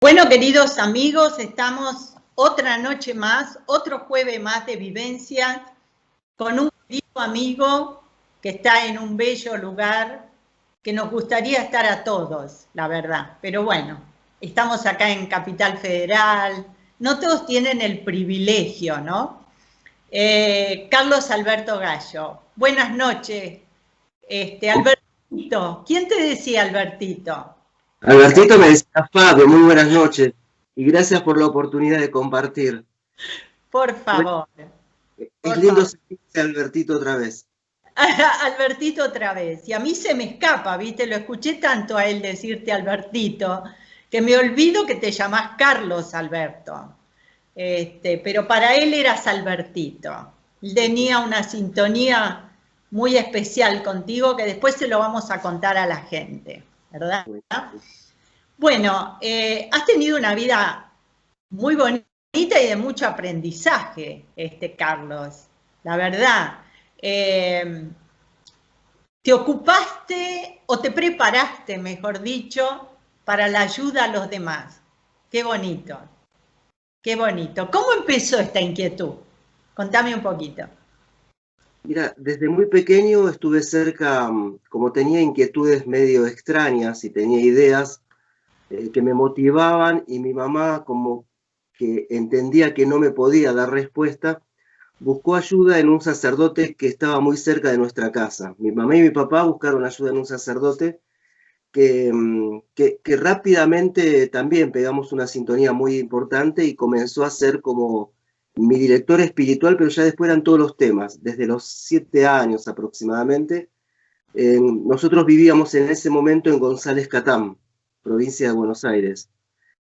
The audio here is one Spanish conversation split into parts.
Bueno, queridos amigos, estamos otra noche más, otro jueves más de vivencia, con un querido amigo que está en un bello lugar, que nos gustaría estar a todos, la verdad. Pero bueno, estamos acá en Capital Federal, no todos tienen el privilegio, ¿no? Carlos Alberto Gallo, buenas noches. Albertito, ¿quién te decía Albertito? Albertito me decía, Fabio, muy buenas noches y gracias por la oportunidad de compartir. Por favor, Es por lindo favor. sentirse Albertito otra vez. Albertito otra vez. Y a mí se me escapa, ¿viste? Lo escuché tanto a él decirte Albertito, que me olvido que te llamás Carlos Alberto. Pero para él eras Albertito. Él tenía una sintonía muy especial contigo que después se lo vamos a contar a la gente, ¿verdad? Bueno, has tenido una vida muy bonita y de mucho aprendizaje, Carlos, la verdad. ¿Te ocupaste o te preparaste, mejor dicho, para la ayuda a los demás? Qué bonito, qué bonito. ¿Cómo empezó esta inquietud? Contame un poquito. Mira, desde muy pequeño estuve cerca, como tenía inquietudes medio extrañas y tenía ideas que me motivaban y mi mamá como que entendía que no me podía dar respuesta, buscó ayuda en un sacerdote que estaba muy cerca de nuestra casa. Mi mamá y mi papá buscaron ayuda en un sacerdote que rápidamente también pegamos una sintonía muy importante y comenzó a ser como mi director espiritual, pero ya después eran todos los temas, desde los 7 años aproximadamente. Nosotros vivíamos en ese momento en González Catán, provincia de Buenos Aires.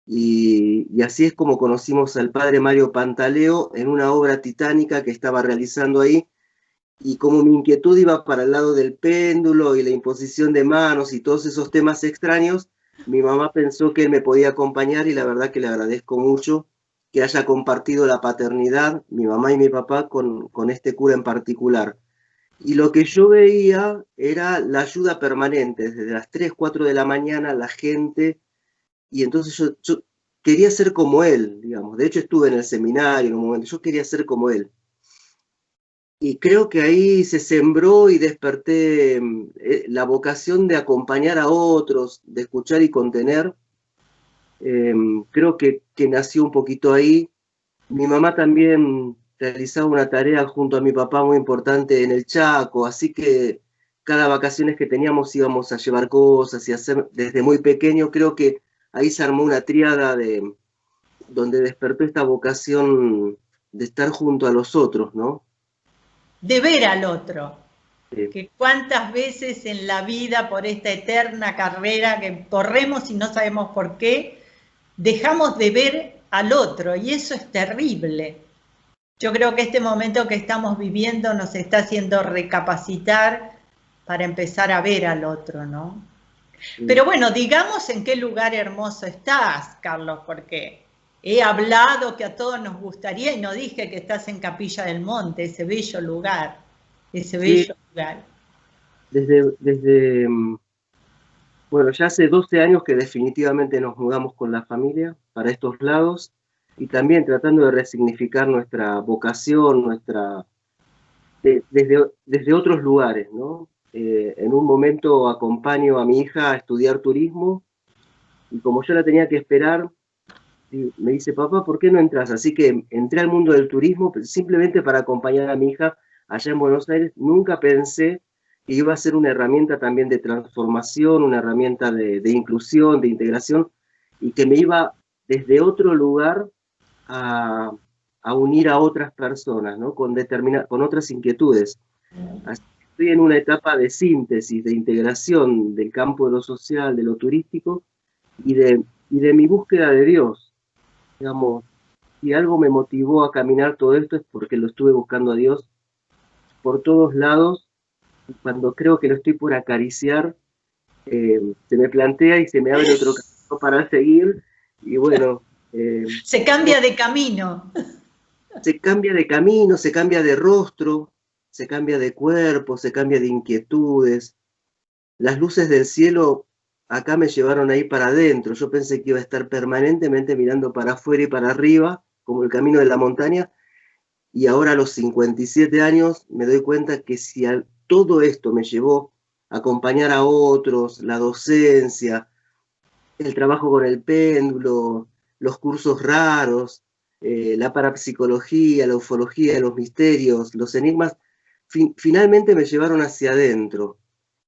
Y así es como conocimos al padre Mario Pantaleo en una obra titánica que estaba realizando ahí, y como mi inquietud iba para el lado del péndulo y la imposición de manos y todos esos temas extraños, mi mamá pensó que él me podía acompañar y la verdad que le agradezco mucho que haya compartido la paternidad, mi mamá y mi papá, con este cura en particular. Y lo que yo veía era la ayuda permanente, desde las 3, 4 de la mañana, la gente, y entonces yo quería ser como él, digamos. De hecho estuve en el seminario en un momento, yo quería ser como él. Y creo que ahí se sembró y desperté la vocación de acompañar a otros, de escuchar y contener. Creo que nació un poquito ahí. Mi mamá también realizaba una tarea junto a mi papá muy importante en el Chaco, así que cada vacaciones que teníamos íbamos a llevar cosas y hacer desde muy pequeño. Creo que ahí se armó una tríada donde despertó esta vocación de estar junto a los otros, ¿no? De ver al otro. Eh, Que cuántas veces en la vida, por esta eterna carrera que corremos y no sabemos por qué, dejamos de ver al otro, y eso es terrible. Yo creo que este momento que estamos viviendo nos está haciendo recapacitar para empezar a ver al otro, ¿no? Pero bueno, digamos en qué lugar hermoso estás, Carlos, porque he hablado que a todos nos gustaría y no dije que estás en Capilla del Monte, ese bello lugar, ese sí, bello lugar. desde bueno, ya hace 12 años que definitivamente nos mudamos con la familia para estos lados y también tratando de resignificar nuestra vocación, desde otros lugares, ¿no? En un momento acompaño a mi hija a estudiar turismo y como yo la tenía que esperar, me dice, papá, ¿por qué no entras? Así que entré al mundo del turismo simplemente para acompañar a mi hija allá en Buenos Aires. Nunca pensé que iba a ser una herramienta también de transformación, una herramienta de inclusión, de integración, y que me iba desde otro lugar a, a unir a otras personas, ¿no? Con otras inquietudes. Así que estoy en una etapa de síntesis, de integración del campo de lo social, de lo turístico y de mi búsqueda de Dios. Digamos, si algo me motivó a caminar todo esto es porque lo estuve buscando a Dios por todos lados. Y cuando creo que lo estoy por acariciar, se me plantea y se me abre otro camino para seguir. Y bueno, Se cambia de camino. se cambia de camino, se cambia de rostro, se cambia de cuerpo, se cambia de inquietudes. Las luces del cielo acá me llevaron ahí para adentro. Yo pensé que iba a estar permanentemente mirando para afuera y para arriba, como el camino de la montaña, y ahora a los 57 años me doy cuenta que si todo esto me llevó a acompañar a otros, la docencia, el trabajo con el péndulo, los cursos raros, la parapsicología, la ufología, los misterios, los enigmas, finalmente me llevaron hacia adentro.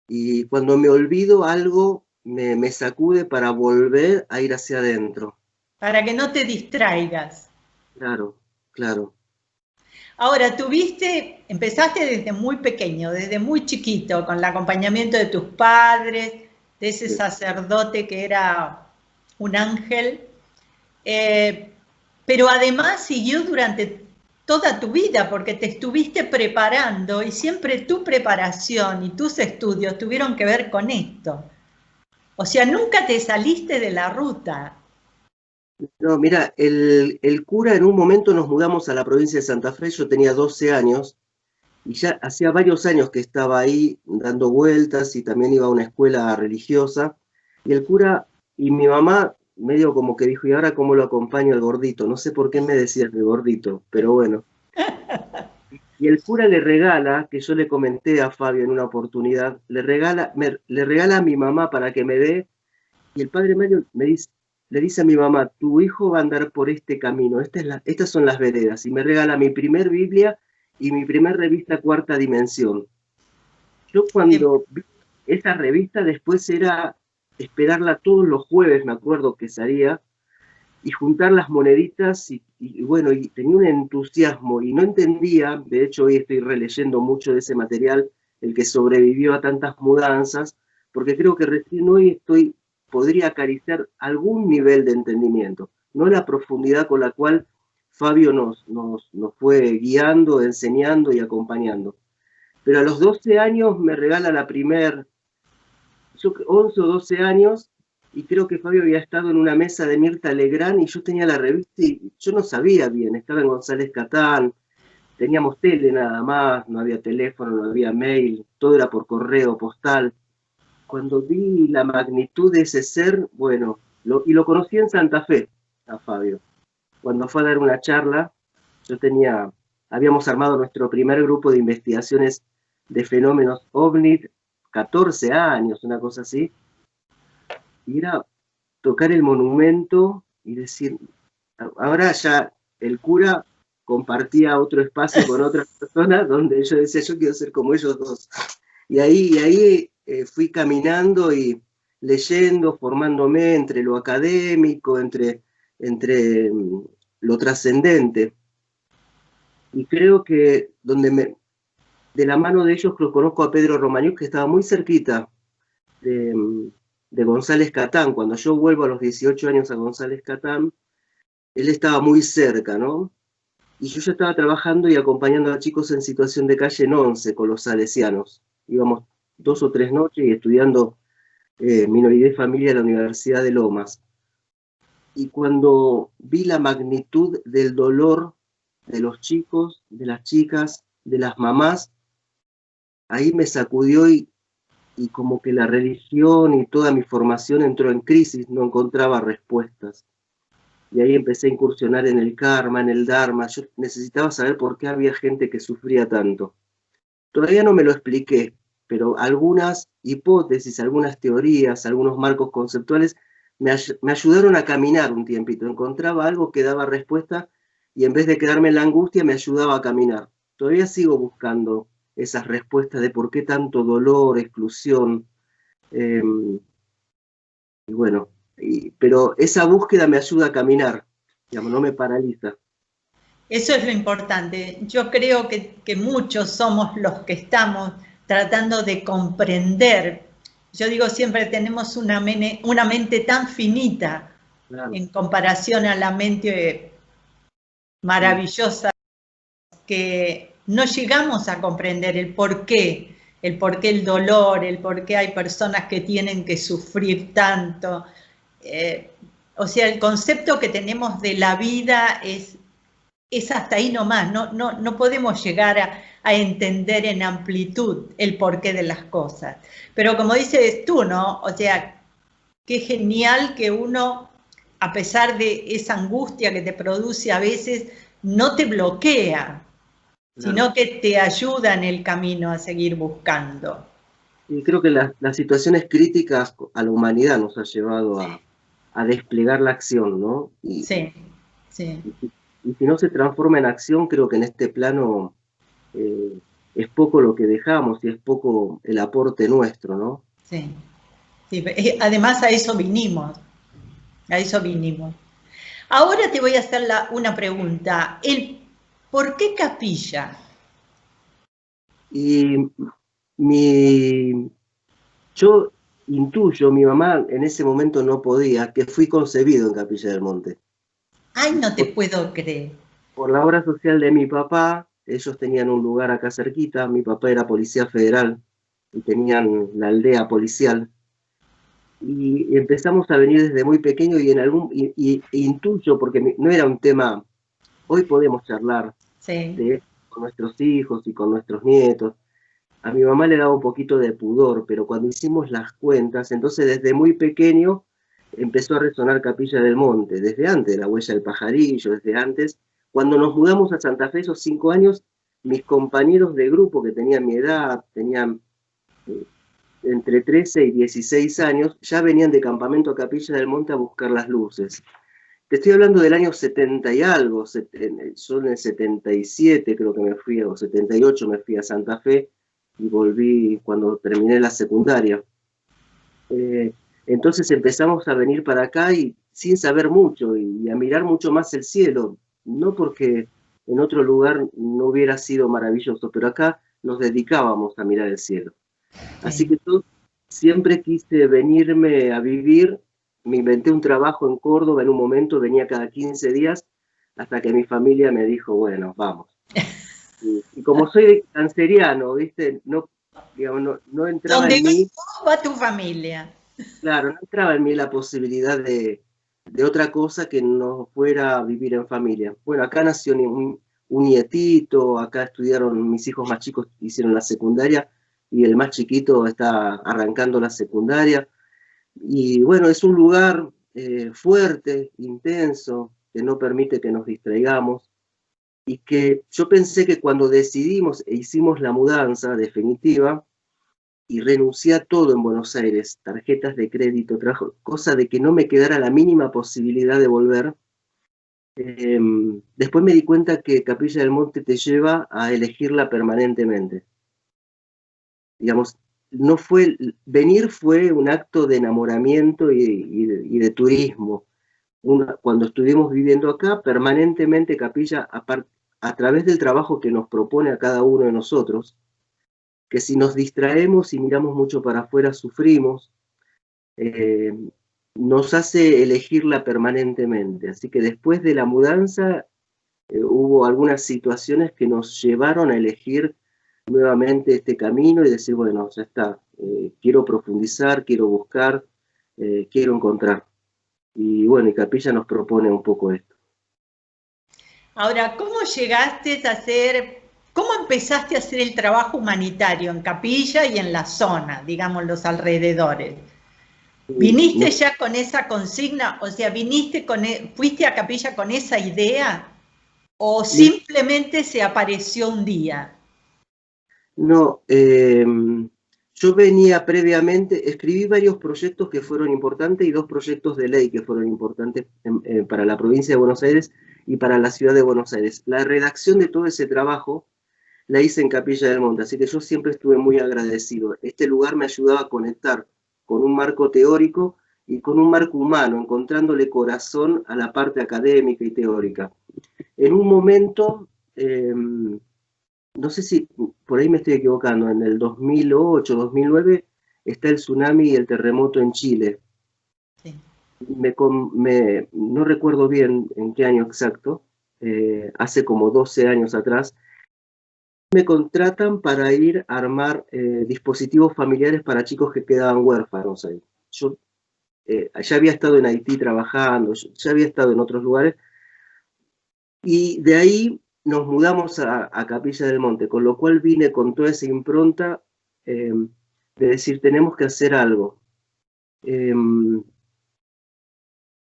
Y cuando me olvido algo, me sacude para volver a ir hacia adentro. Para que no te distraigas. Claro, claro. Ahora, empezaste desde muy pequeño, desde muy chiquito, con el acompañamiento de tus padres, de ese sacerdote que era un ángel, pero además siguió durante toda tu vida, porque te estuviste preparando y siempre tu preparación y tus estudios tuvieron que ver con esto. O sea, nunca te saliste de la ruta. No, mira, el cura, en un momento nos mudamos a la provincia de Santa Fe, yo tenía 12 años, y ya hacía varios años que estaba ahí dando vueltas y también iba a una escuela religiosa, y el cura y mi mamá medio como que dijo, ¿y ahora cómo lo acompaño al gordito? No sé por qué me decías el gordito, pero bueno. Y el cura le regala, que yo le comenté a Fabio en una oportunidad, le regala a mi mamá para que me dé. Y el padre Mario le dice a mi mamá, tu hijo va a andar por este camino, estas son las veredas, y me regala mi primer Biblia y mi primer revista Cuarta Dimensión. Yo cuando vi esa revista, después era esperarla todos los jueves, me acuerdo que salía, y juntar las moneditas, y bueno, y tenía un entusiasmo, y no entendía, de hecho hoy estoy releyendo mucho de ese material, el que sobrevivió a tantas mudanzas, porque creo que recién hoy podría acariciar algún nivel de entendimiento, no la profundidad con la cual Fabio nos fue guiando, enseñando y acompañando. Pero a los 12 años me regala la primer, 11 o 12 años, y creo que Fabio había estado en una mesa de Mirta Legrand y yo tenía la revista y yo no sabía bien, estaba en González Catán, teníamos tele nada más, no había teléfono, no había mail, todo era por correo postal. Cuando vi la magnitud de ese ser, bueno, lo conocí en Santa Fe, a Fabio. Cuando fue a dar una charla, habíamos armado nuestro primer grupo de investigaciones de fenómenos ovni, 14 años, una cosa así, y era tocar el monumento y decir, ahora ya el cura compartía otro espacio con otras personas donde yo decía, yo quiero ser como ellos dos. Y ahí fui caminando y leyendo, formándome entre lo académico, entre lo trascendente. Y creo que de la mano de ellos lo conozco a Pedro Romagnol, que estaba muy cerquita de González Catán. Cuando yo vuelvo a los 18 años a González Catán, él estaba muy cerca, ¿no? Y yo ya estaba trabajando y acompañando a chicos en situación de calle en Once con los salesianos. Íbamos 2 o 3 noches y estudiando minoridad y familia en la Universidad de Lomas. Y cuando vi la magnitud del dolor de los chicos, de las chicas, de las mamás, ahí me sacudió y como que la religión y toda mi formación entró en crisis, no encontraba respuestas. Y ahí empecé a incursionar en el karma, en el dharma. Yo necesitaba saber por qué había gente que sufría tanto. Todavía no me lo expliqué, pero algunas hipótesis, algunas teorías, algunos marcos conceptuales me ayudaron a caminar un tiempito. Encontraba algo que daba respuesta y en vez de quedarme en la angustia me ayudaba a caminar. Todavía sigo buscando esas respuestas de por qué tanto dolor, exclusión. Y bueno, pero esa búsqueda me ayuda a caminar, digamos, no me paraliza. Eso es lo importante. Yo creo que muchos somos los que estamos tratando de comprender. Yo digo siempre, tenemos una mente tan finita, claro, en comparación a la mente maravillosa, que no llegamos a comprender el porqué el dolor, el por qué hay personas que tienen que sufrir tanto. O sea, el concepto que tenemos de la vida es hasta ahí nomás, no podemos llegar a entender en amplitud el porqué de las cosas. Pero como dices tú, ¿no? O sea, qué genial que uno, a pesar de esa angustia que te produce a veces, no te bloquea, sino que te ayuda en el camino a seguir buscando. Y creo que las situaciones críticas a la humanidad nos ha llevado a desplegar la acción, ¿no? Sí, sí. Y si no se transforma en acción, creo que en este plano es poco lo que dejamos y es poco el aporte nuestro, ¿no? Sí, sí. Además a eso vinimos, a eso vinimos. Ahora te voy a hacer una pregunta. ¿Por qué Capilla? Y yo intuyo, mi mamá en ese momento no podía, que fui concebido en Capilla del Monte. Ay, no te puedo creer. Por la obra social de mi papá, ellos tenían un lugar acá cerquita, mi papá era policía federal y tenían la aldea policial. Y empezamos a venir desde muy pequeño y intuyo, porque no era un tema, hoy podemos charlar Sí, de con nuestros hijos y con nuestros nietos. A mi mamá le daba un poquito de pudor, pero cuando hicimos las cuentas, entonces desde muy pequeño empezó a resonar Capilla del Monte, desde antes de La Huella del Pajarillo, desde antes. Cuando nos mudamos a Santa Fe, esos 5 años, mis compañeros de grupo que tenían mi edad, tenían entre 13 y 16 años, ya venían de Campamento a Capilla del Monte a buscar las luces. Te estoy hablando del año 70 y algo, yo en el 77 creo que me fui, o 78 me fui a Santa Fe y volví cuando terminé la secundaria. Entonces empezamos a venir para acá y sin saber mucho y a mirar mucho más el cielo, no porque en otro lugar no hubiera sido maravilloso, pero acá nos dedicábamos a mirar el cielo. Así sí. que yo siempre quise venirme a vivir, me inventé un trabajo en Córdoba en un momento, venía cada 15 días, hasta que mi familia me dijo, bueno, vamos. Y como soy canceriano, ¿viste? No, digamos, no entraba Donde en mí, va tu familia. claro, no entraba en mí la posibilidad de otra cosa que no fuera vivir en familia. Bueno, acá nació un nietito, acá estudiaron, mis hijos más chicos hicieron la secundaria y el más chiquito está arrancando la secundaria. Y bueno, es un lugar fuerte, intenso, que no permite que nos distraigamos y que yo pensé que cuando decidimos e hicimos la mudanza definitiva y renuncié a todo en Buenos Aires, tarjetas de crédito, trabajo, cosa de que no me quedara la mínima posibilidad de volver, después me di cuenta que Capilla del Monte te lleva a elegirla permanentemente. Digamos, no fue, venir fue un acto de enamoramiento y de turismo. Cuando estuvimos viviendo acá, permanentemente Capilla, a través del trabajo que nos propone a cada uno de nosotros, que si nos distraemos y miramos mucho para afuera, sufrimos, eh, nos hace elegirla permanentemente. Así que después de la mudanza, hubo algunas situaciones que nos llevaron a elegir nuevamente este camino y decir, bueno, ya está, quiero profundizar, quiero buscar, quiero encontrar. Y bueno, y Capilla nos propone un poco esto. Ahora, ¿cómo llegaste a hacer, cómo empezaste a hacer el trabajo humanitario en Capilla y en la zona, digamos, los alrededores? ¿Viniste No, ya con esa consigna? O sea, fuiste a Capilla con esa idea? ¿O simplemente se apareció un día? no, yo venía previamente, escribí varios proyectos que fueron importantes y 2 proyectos de ley que fueron importantes para la provincia de Buenos Aires y para la ciudad de Buenos Aires. La redacción de todo ese trabajo la hice en Capilla del Monte, así que yo siempre estuve muy agradecido. Este lugar me ayudaba a conectar con un marco teórico y con un marco humano, encontrándole corazón a la parte académica y teórica. En un momento, no sé si por ahí me estoy equivocando, en el 2008, 2009, está el tsunami y el terremoto en Chile. Sí. No recuerdo bien en qué año exacto, hace como 12 años atrás, me contratan para ir a armar dispositivos familiares para chicos que quedaban huérfanos ahí. Yo ya había estado en Haití trabajando, ya había estado en otros lugares, y de ahí nos mudamos a Capilla del Monte, con lo cual vine con toda esa impronta de decir, tenemos que hacer algo.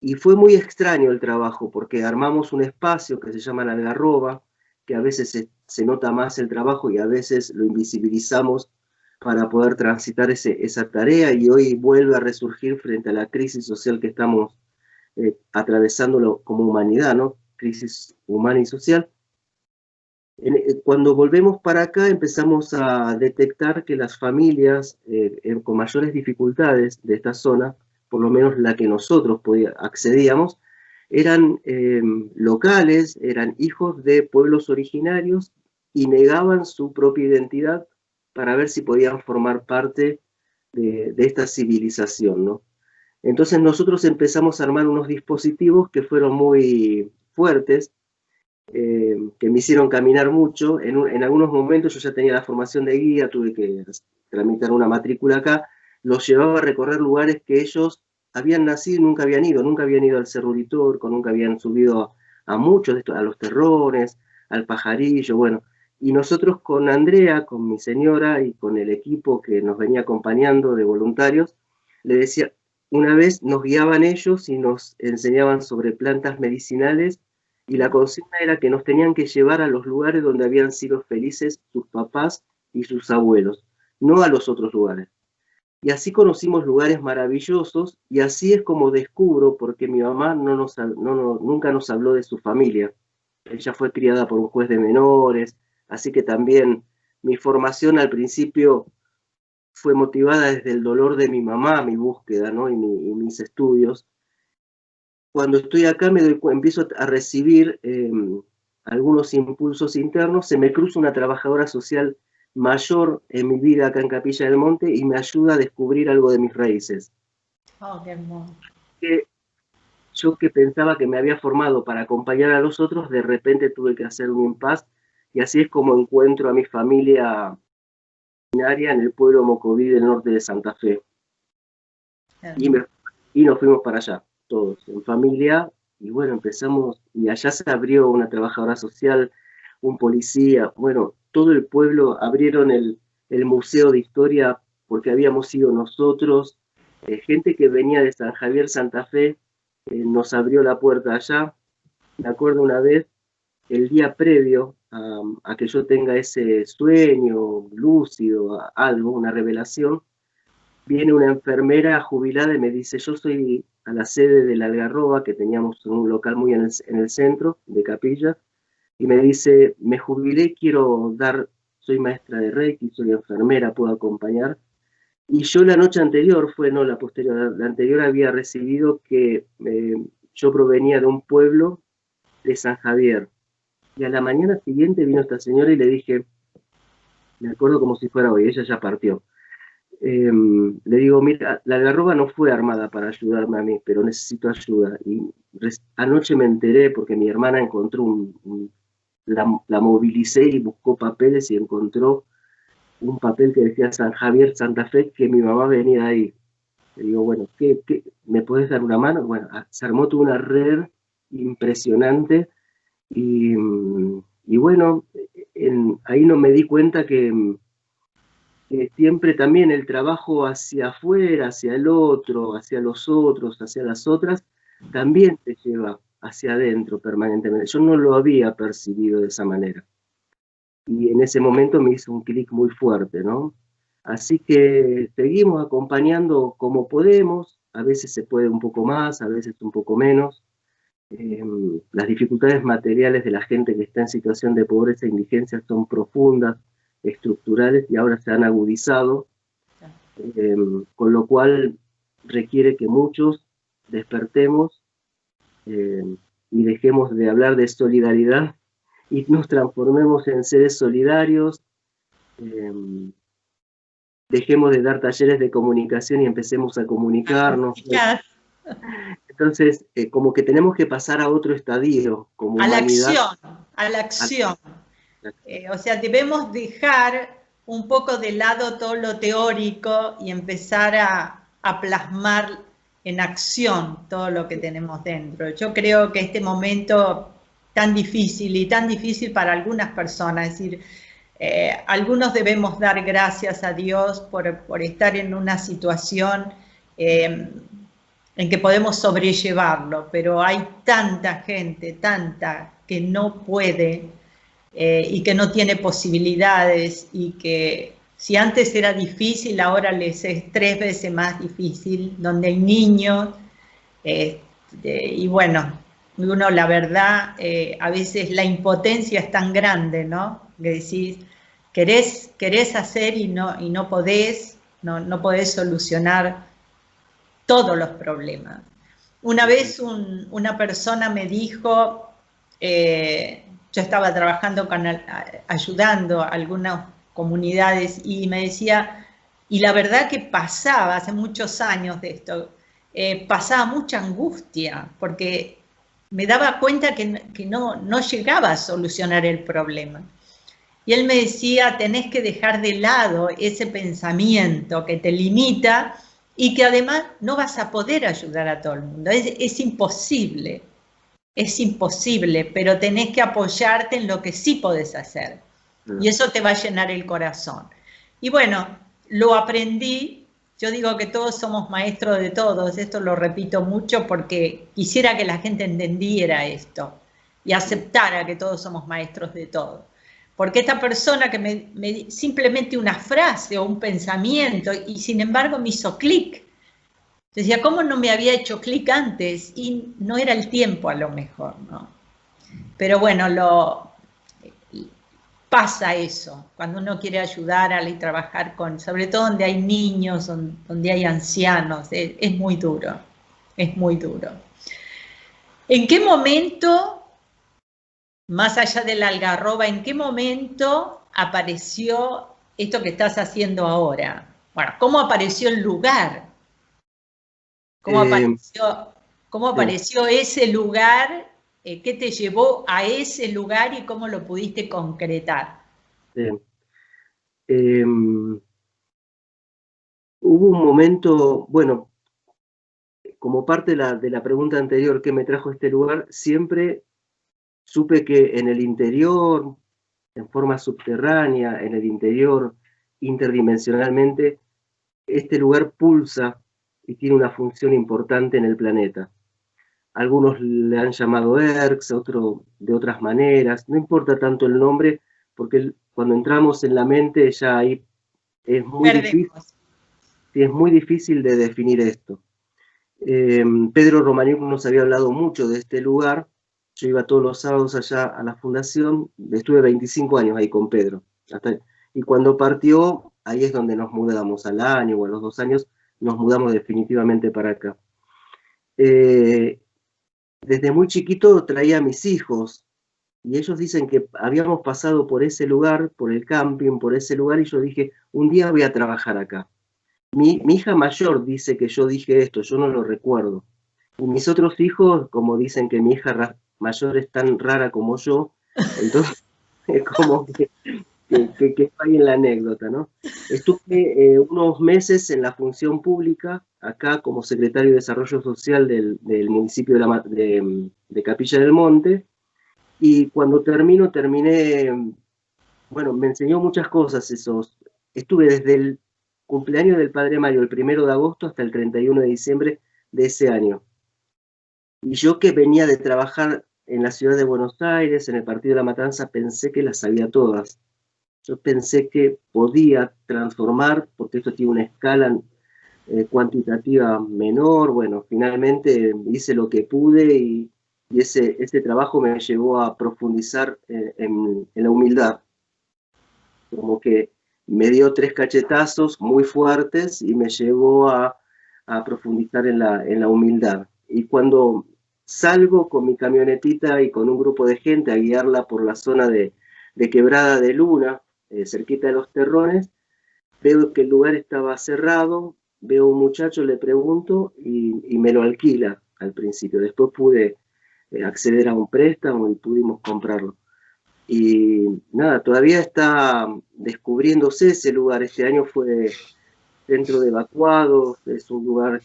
Y fue muy extraño el trabajo, porque armamos un espacio que se llama la Algarroba, que a veces se nota más el trabajo y a veces lo invisibilizamos para poder transitar esa tarea, y hoy vuelve a resurgir frente a la crisis social que estamos atravesándolo como humanidad, ¿no? Crisis humana y social. Cuando volvemos para acá empezamos a detectar que las familias con mayores dificultades de esta zona, por lo menos la que nosotros accedíamos, eran locales, eran hijos de pueblos originarios y negaban su propia identidad para ver si podían formar parte de esta civilización, ¿no? Entonces nosotros empezamos a armar unos dispositivos que fueron muy fuertes, que me hicieron caminar mucho. En algunos momentos yo ya tenía la formación de guía, tuve que tramitar una matrícula acá, los llevaba a recorrer lugares que ellos habían nacido y nunca habían ido al Cerro Uritorco, nunca habían subido a muchos de estos, a los Terrones, al Pajarillo, bueno. Y nosotros con Andrea, con mi señora y con el equipo que nos venía acompañando de voluntarios, le decía, una vez nos guiaban ellos y nos enseñaban sobre plantas medicinales, y la consigna era que nos tenían que llevar a los lugares donde habían sido felices sus papás y sus abuelos, no a los otros lugares. Y así conocimos lugares maravillosos, y así es como descubro, porque mi mamá nunca nos habló de su familia. Ella fue criada por un juez de menores, así que también mi formación al principio fue motivada desde el dolor de mi mamá, mi búsqueda, ¿no? y mis estudios. Cuando estoy acá empiezo a recibir algunos impulsos internos, se me cruza una trabajadora social mayor en mi vida acá en Capilla del Monte y me ayuda a descubrir algo de mis raíces. Oh, qué hermoso. Que yo, que pensaba que me había formado para acompañar a los otros, de repente tuve que hacer un impasse, y así es como encuentro a mi familia originaria en el pueblo Mocoví del norte de Santa Fe. Y nos fuimos para allá, todos, en familia, y bueno, empezamos, y allá se abrió una trabajadora social, un policía, bueno, todo el pueblo abrieron el Museo de Historia, porque habíamos sido nosotros, gente que venía de San Javier, Santa Fe, nos abrió la puerta allá. Me acuerdo una vez, el día previo a que yo tenga ese sueño lúcido, algo, una revelación, viene una enfermera jubilada y me dice, yo soy a la sede de la Algarroba, que teníamos un local muy en el centro de Capilla, y me dice, me jubilé, soy maestra de Reiki, soy enfermera, puedo acompañar. Y yo la noche anterior, no la posterior, la anterior había recibido que yo provenía de un pueblo de San Javier. Y a la mañana siguiente vino esta señora y le dije, me acuerdo como si fuera hoy, ella ya partió. Le digo, mira, la Algarroba no fue armada para ayudarme a mí, pero necesito ayuda. Y anoche me enteré porque mi hermana encontró la movilicé y buscó papeles y encontró un papel que decía San Javier, Santa Fe, que mi mamá venía ahí. Le digo, bueno, ¿me podés dar una mano? Bueno, se armó toda una red impresionante, y bueno, ahí no me di cuenta que siempre también el trabajo hacia afuera, hacia el otro, hacia los otros, hacia las otras, también te lleva hacia adentro permanentemente. Yo no lo había percibido de esa manera. Y en ese momento me hizo un clic muy fuerte, ¿no? Así que seguimos acompañando como podemos, a veces se puede un poco más, a veces un poco menos. Las dificultades materiales de la gente que está en situación de pobreza e indigencia son profundas, estructurales, y ahora se han agudizado, con lo cual requiere que muchos despertemos y dejemos de hablar de solidaridad y nos transformemos en seres solidarios, dejemos de dar talleres de comunicación y empecemos a comunicarnos. Entonces, como que tenemos que pasar a otro estadio como humanidad. A la acción. O sea, debemos dejar un poco de lado todo lo teórico y empezar a plasmar en acción todo lo que tenemos dentro. Yo creo que este momento tan difícil y tan difícil para algunas personas, es decir, algunos debemos dar gracias a Dios por estar en una situación en que podemos sobrellevarlo, pero hay tanta gente, tanta, que no puede y que no tiene posibilidades y que si antes era difícil, ahora les es 3 veces más difícil, donde hay niños, y bueno, uno la verdad, a veces la impotencia es tan grande, ¿no? Que decís, querés hacer y no podés, no podés solucionar todos los problemas. Una vez una persona me dijo, yo estaba trabajando ayudando a algunas comunidades y me decía, y la verdad que pasaba, hace muchos años de esto, pasaba mucha angustia, porque me daba cuenta que no llegaba a solucionar el problema. Y él me decía, tenés que dejar de lado ese pensamiento que te limita y que además no vas a poder ayudar a todo el mundo. Es imposible, pero tenés que apoyarte en lo que sí podés hacer. Y eso te va a llenar el corazón. Y bueno, lo aprendí. Yo digo que todos somos maestros de todos. Esto lo repito mucho porque quisiera que la gente entendiera esto y aceptara que todos somos maestros de todo. Porque esta persona que simplemente una frase o un pensamiento, y sin embargo me hizo clic. Decía, ¿cómo no me había hecho clic antes? Y no era el tiempo a lo mejor, ¿no? Pero bueno, pasa eso, cuando uno quiere ayudar y trabajar sobre todo donde hay niños, donde hay ancianos, es muy duro, es muy duro. ¿En qué momento, más allá de la algarroba, en qué momento apareció esto que estás haciendo ahora? Bueno, ¿cómo apareció el lugar? ¿Cómo apareció ese lugar? ¿Qué te llevó a ese lugar y cómo lo pudiste concretar? Hubo un momento, bueno, como parte de la pregunta anterior, ¿qué me trajo a este lugar? Siempre supe que en el interior, en forma subterránea, en el interior, interdimensionalmente, este lugar pulsa y tiene una función importante en el planeta. Algunos le han llamado ERX, otros de otras maneras, no importa tanto el nombre, porque cuando entramos en la mente ya ahí es muy difícil, sí, es muy difícil de definir esto. Pedro Romaniuk nos había hablado mucho de este lugar. Yo iba todos los sábados allá a la fundación, estuve 25 años ahí con Pedro. Y cuando partió, ahí es donde nos mudamos, al año o a los 2 años, nos mudamos definitivamente para acá. Desde muy chiquito traía a mis hijos, y ellos dicen que habíamos pasado por ese lugar, por el camping, por ese lugar, y yo dije, un día voy a trabajar acá. Mi hija mayor dice que yo dije esto, yo no lo recuerdo. Y mis otros hijos, como dicen que mi hija mayor es tan rara como yo, entonces es como que hay en la anécdota, ¿no? Estuve unos meses en la función pública, acá como secretario de Desarrollo Social del municipio de Capilla del Monte, y cuando terminé, bueno, me enseñó muchas cosas estuve desde el cumpleaños del Padre Mario, el 1 de agosto, hasta el 31 de diciembre de ese año. Y yo que venía de trabajar en la ciudad de Buenos Aires, en el Partido de la Matanza, pensé que las sabía todas. Yo pensé que podía transformar, porque esto tiene una escala cuantitativa menor. Bueno, finalmente hice lo que pude y ese trabajo me llevó a profundizar en la humildad. Como que me dio 3 cachetazos muy fuertes y me llevó a profundizar en la humildad. Y cuando salgo con mi camionetita y con un grupo de gente a guiarla por la zona de Quebrada de Luna, cerquita de Los Terrones, veo que el lugar estaba cerrado, veo a un muchacho, le pregunto y me lo alquila al principio. Después pude acceder a un préstamo y pudimos comprarlo. Y nada, todavía está descubriéndose ese lugar. Este año fue centro de evacuados, es un lugar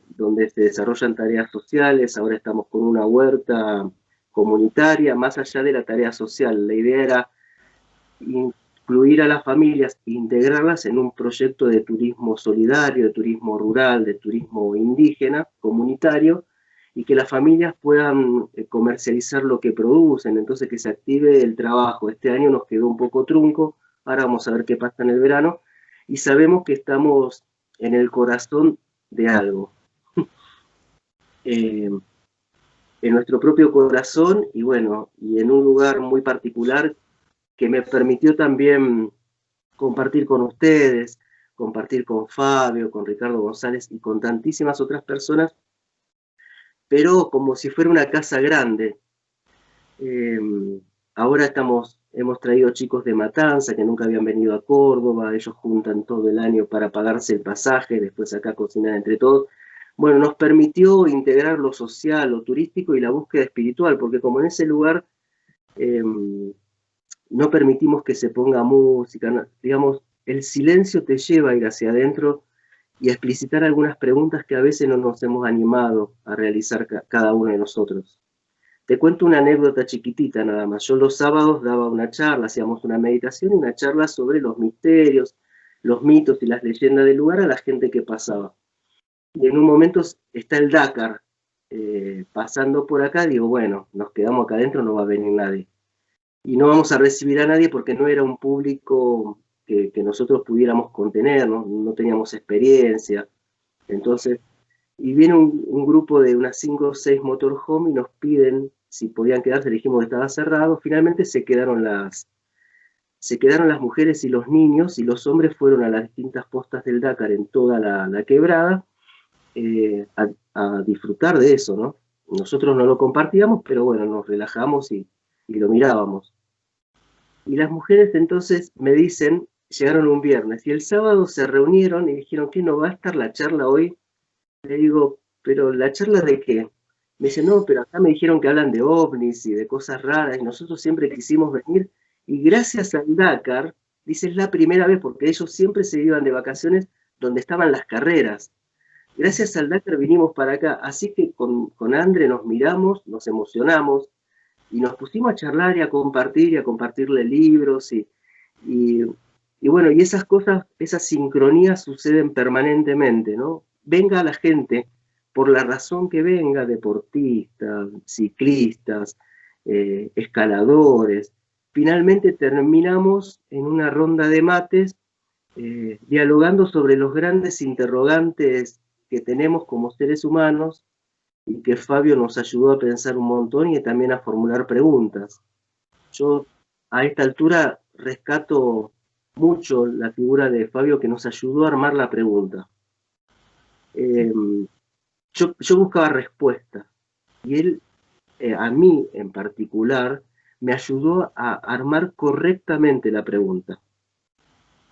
donde se desarrollan tareas sociales. Ahora estamos con una huerta comunitaria, más allá de la tarea social. La idea era incluir a las familias, integrarlas en un proyecto de turismo solidario, de turismo rural, de turismo indígena, comunitario, y que las familias puedan comercializar lo que producen, entonces que se active el trabajo. Este año nos quedó un poco trunco, ahora vamos a ver qué pasa en el verano, y sabemos que estamos en el corazón de algo. En nuestro propio corazón, y bueno, y en un lugar muy particular que me permitió también compartir con ustedes, compartir con Fabio, con Ricardo González y con tantísimas otras personas, pero como si fuera una casa grande. Ahora hemos traído chicos de Matanza que nunca habían venido a Córdoba, ellos juntan todo el año para pagarse el pasaje, después acá cocinar entre todos. Bueno, nos permitió integrar lo social, lo turístico y la búsqueda espiritual, porque como en ese lugar no permitimos que se ponga música, digamos, el silencio te lleva a ir hacia adentro y a explicitar algunas preguntas que a veces no nos hemos animado a realizar cada uno de nosotros. Te cuento una anécdota chiquitita nada más. Yo los sábados daba una charla, hacíamos una meditación y una charla sobre los misterios, los mitos y las leyendas del lugar a la gente que pasaba. Y en un momento está el Dakar pasando por acá, digo, bueno, nos quedamos acá adentro, no va a venir nadie. Y no vamos a recibir a nadie porque no era un público que nosotros pudiéramos contener, no teníamos experiencia. Entonces, y viene un grupo de unas 5 o 6 motorhome y nos piden si podían quedarse, le dijimos que estaba cerrado, finalmente se quedaron las mujeres y los niños, y los hombres fueron a las distintas postas del Dakar en toda la quebrada a disfrutar de eso, ¿no? Nosotros no lo compartíamos, pero bueno, nos relajamos y lo mirábamos. Y las mujeres entonces me dicen, llegaron un viernes, y el sábado se reunieron y dijeron, ¿qué no va a estar la charla hoy? Le digo, ¿pero la charla de qué? Me dice, no, pero acá me dijeron que hablan de ovnis y de cosas raras, y nosotros siempre quisimos venir, y gracias al Dakar, dice, es la primera vez, porque ellos siempre se iban de vacaciones donde estaban las carreras. Gracias al Dakar vinimos para acá, así que con Andre nos miramos, nos emocionamos, y nos pusimos a charlar y a compartirle libros, y, y bueno, y esas cosas, esas sincronías suceden permanentemente, ¿no? Venga la gente, por la razón que venga, deportistas, ciclistas, escaladores, finalmente terminamos en una ronda de mates dialogando sobre los grandes interrogantes que tenemos como seres humanos y que Fabio nos ayudó a pensar un montón y también a formular preguntas. Yo a esta altura rescato mucho la figura de Fabio que nos ayudó a armar la pregunta. Yo buscaba respuestas y él, a mí en particular, me ayudó a armar correctamente la pregunta.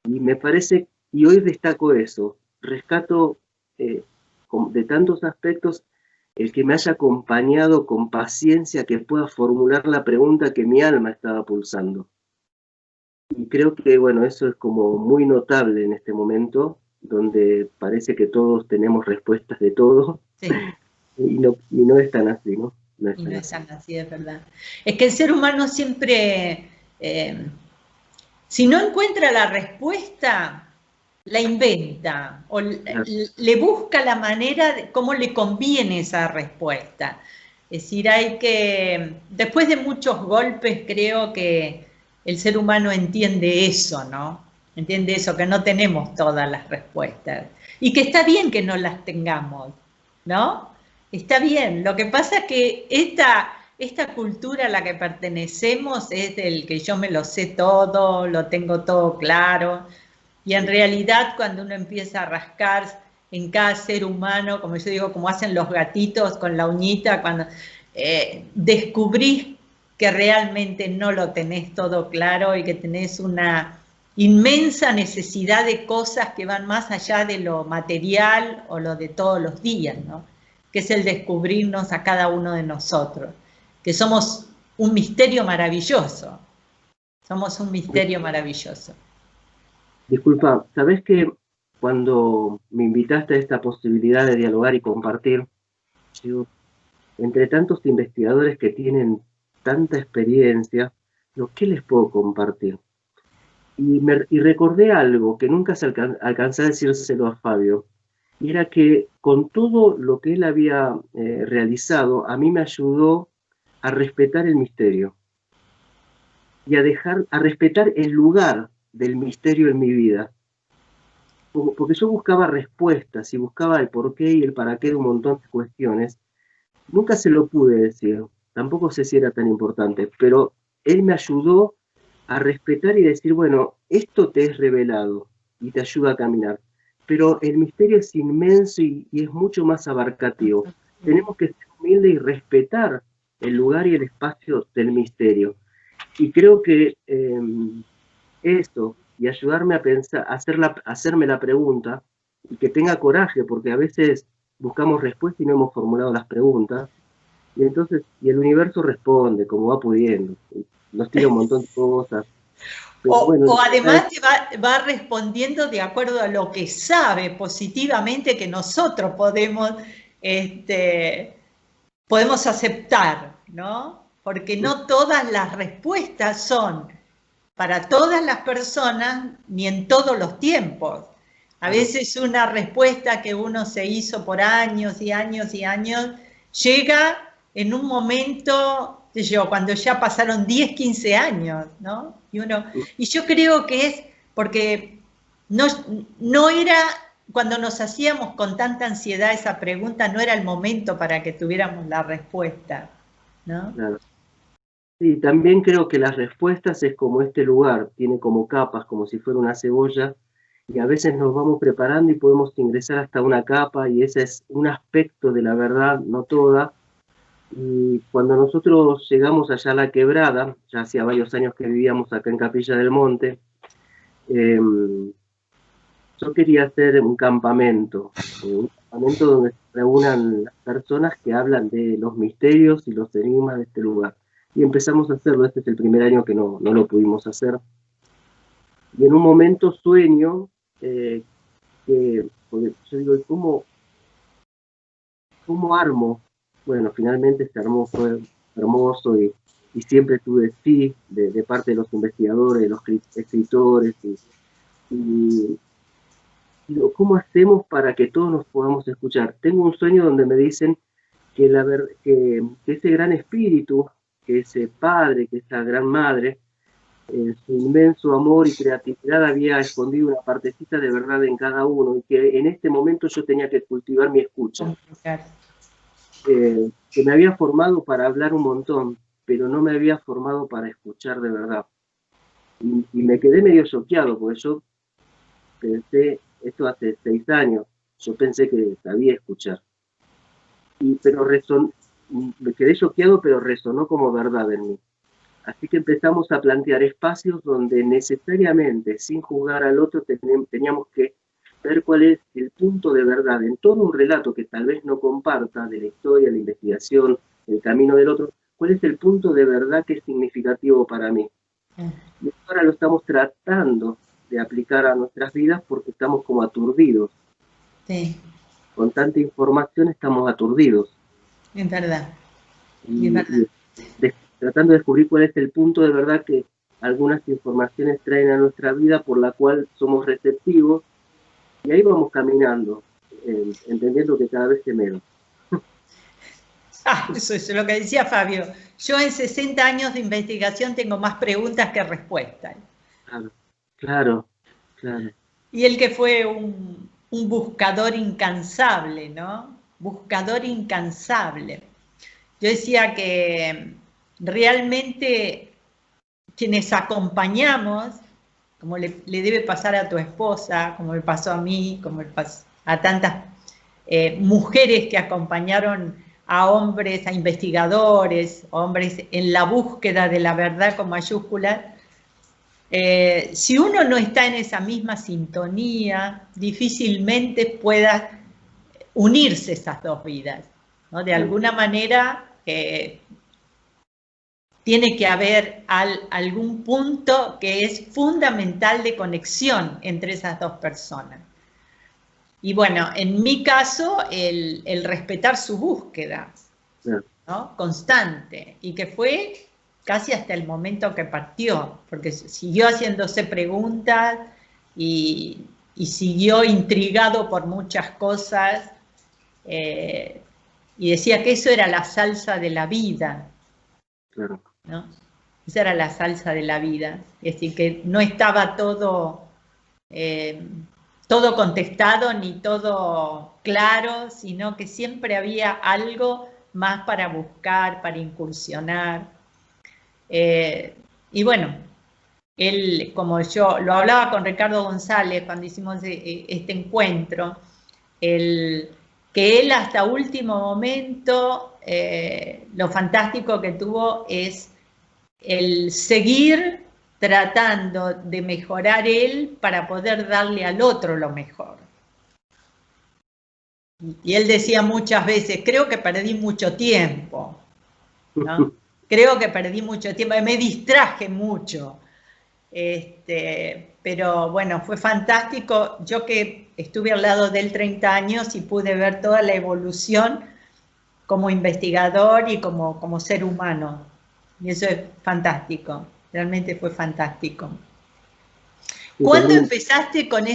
Y me parece, y hoy destaco eso, rescato de tantos aspectos el que me haya acompañado con paciencia, que pueda formular la pregunta que mi alma estaba pulsando. Y creo que, bueno, eso es como muy notable en este momento, donde parece que todos tenemos respuestas de todo, sí. y no es tan así, ¿no? No es tan así, es verdad. Es que el ser humano siempre, si no encuentra la respuesta, la inventa, o le busca la manera de cómo le conviene esa respuesta. Es decir, hay que, después de muchos golpes, creo que el ser humano entiende eso, ¿no? Entiende eso, que no tenemos todas las respuestas. Y que está bien que no las tengamos, ¿no? Está bien. Lo que pasa es que esta cultura a la que pertenecemos es del que yo me lo sé todo, lo tengo todo claro. Y en realidad cuando uno empieza a rascar en cada ser humano, como yo digo, como hacen los gatitos con la uñita, cuando descubrís que realmente no lo tenés todo claro y que tenés una inmensa necesidad de cosas que van más allá de lo material o lo de todos los días, ¿no? Que es el descubrirnos a cada uno de nosotros, que somos un misterio maravilloso, somos un misterio maravilloso. Disculpa, ¿sabés que cuando me invitaste a esta posibilidad de dialogar y compartir, digo, entre tantos investigadores que tienen tanta experiencia, ¿qué les puedo compartir? y recordé algo que nunca alcancé a decírselo a Fabio, y era que con todo lo que él había realizado, a mí me ayudó a respetar el misterio y a respetar el lugar del misterio en mi vida. Porque yo buscaba respuestas y buscaba el porqué y el para qué de un montón de cuestiones. Nunca se lo pude decir, tampoco sé si era tan importante, pero él me ayudó a respetar y decir, bueno, esto te es revelado y te ayuda a caminar, pero el misterio es inmenso y es mucho más abarcativo. Tenemos que ser humildes y respetar el lugar y el espacio del misterio. Y creo que eso, y ayudarme a pensar, hacerme la pregunta, y que tenga coraje, porque a veces buscamos respuestas y no hemos formulado las preguntas, y entonces, y el universo responde como va pudiendo, nos tira un montón de cosas. Pero bueno, O además te va respondiendo de acuerdo a lo que sabe positivamente que nosotros podemos aceptar, ¿no? Porque no todas las respuestas son para todas las personas ni en todos los tiempos. A veces una respuesta que uno se hizo por años y años y años llega en un momento, cuando ya pasaron 10, 15 años, ¿no? Y yo creo que es porque no era, cuando nos hacíamos con tanta ansiedad esa pregunta, no era el momento para que tuviéramos la respuesta, ¿no? claro. Sí, también creo que las respuestas es como este lugar, tiene como capas, como si fuera una cebolla, y a veces nos vamos preparando y podemos ingresar hasta una capa, y ese es un aspecto de la verdad, no toda. Y cuando nosotros llegamos allá a la Quebrada, ya hacía varios años que vivíamos acá en Capilla del Monte, yo quería hacer un campamento donde se reúnan las personas que hablan de los misterios y los enigmas de este lugar. Y empezamos a hacerlo, este es el primer año que no lo pudimos hacer. Y en un momento sueño, porque yo digo, ¿cómo armo? Bueno, finalmente se armó, fue hermoso y siempre tuve sí de parte de los investigadores, de los escritores y digo, ¿cómo hacemos para que todos nos podamos escuchar? Tengo un sueño donde me dicen que ese gran espíritu, que ese padre, que esa gran madre, en su inmenso amor y creatividad había escondido una partecita de verdad en cada uno y que en este momento yo tenía que cultivar mi escucha. Que me había formado para hablar un montón, pero no me había formado para escuchar de verdad. Y me quedé medio choqueado, porque yo pensé, esto hace 6 años, yo pensé que sabía escuchar. Pero me quedé choqueado, pero resonó como verdad en mí. Así que empezamos a plantear espacios donde necesariamente, sin juzgar al otro, teníamos que ver cuál es el punto de verdad en todo un relato que tal vez no comparta de la historia, la investigación, el camino del otro, cuál es el punto de verdad que es significativo para mí. Y ahora lo estamos tratando de aplicar a nuestras vidas porque estamos como aturdidos. Sí. Con tanta información estamos aturdidos. Es verdad. Y tratando de descubrir cuál es el punto de verdad que algunas informaciones traen a nuestra vida por la cual somos receptivos y ahí vamos caminando, entendiendo que cada vez es menos. Eso es lo que decía Fabio. Yo en 60 años de investigación tengo más preguntas que respuestas. Claro. Y él que fue un buscador incansable, ¿no? Buscador incansable. Yo decía que realmente quienes acompañamos, como le debe pasar a tu esposa, como me pasó a mí, como le pasó a tantas mujeres que acompañaron a hombres, a investigadores, hombres en la búsqueda de la verdad con mayúsculas, si uno no está en esa misma sintonía, difícilmente pueda unirse esas dos vidas, ¿no? De alguna manera tiene que haber algún punto que es fundamental de conexión entre esas dos personas. Y bueno, en mi caso, el respetar su búsqueda, ¿no? Constante, y que fue casi hasta el momento que partió, porque siguió haciéndose preguntas y siguió intrigado por muchas cosas, y decía que eso era la salsa de la vida, Claro. ¿no? Esa era la salsa de la vida, es decir, que no estaba todo contestado ni todo claro, sino que siempre había algo más para buscar, para incursionar. Y bueno, él, como yo lo hablaba con Ricardo González cuando hicimos este encuentro, que él hasta último momento, lo fantástico que tuvo es el seguir tratando de mejorar él para poder darle al otro lo mejor. Y él decía muchas veces, creo que perdí mucho tiempo, ¿no? Creo que perdí mucho tiempo, me distraje mucho. Pero bueno, fue fantástico. Yo que estuve al lado de él 30 años y pude ver toda la evolución como investigador y como ser humano. Y eso es fantástico, realmente fue fantástico. ¿Cuándo empezaste con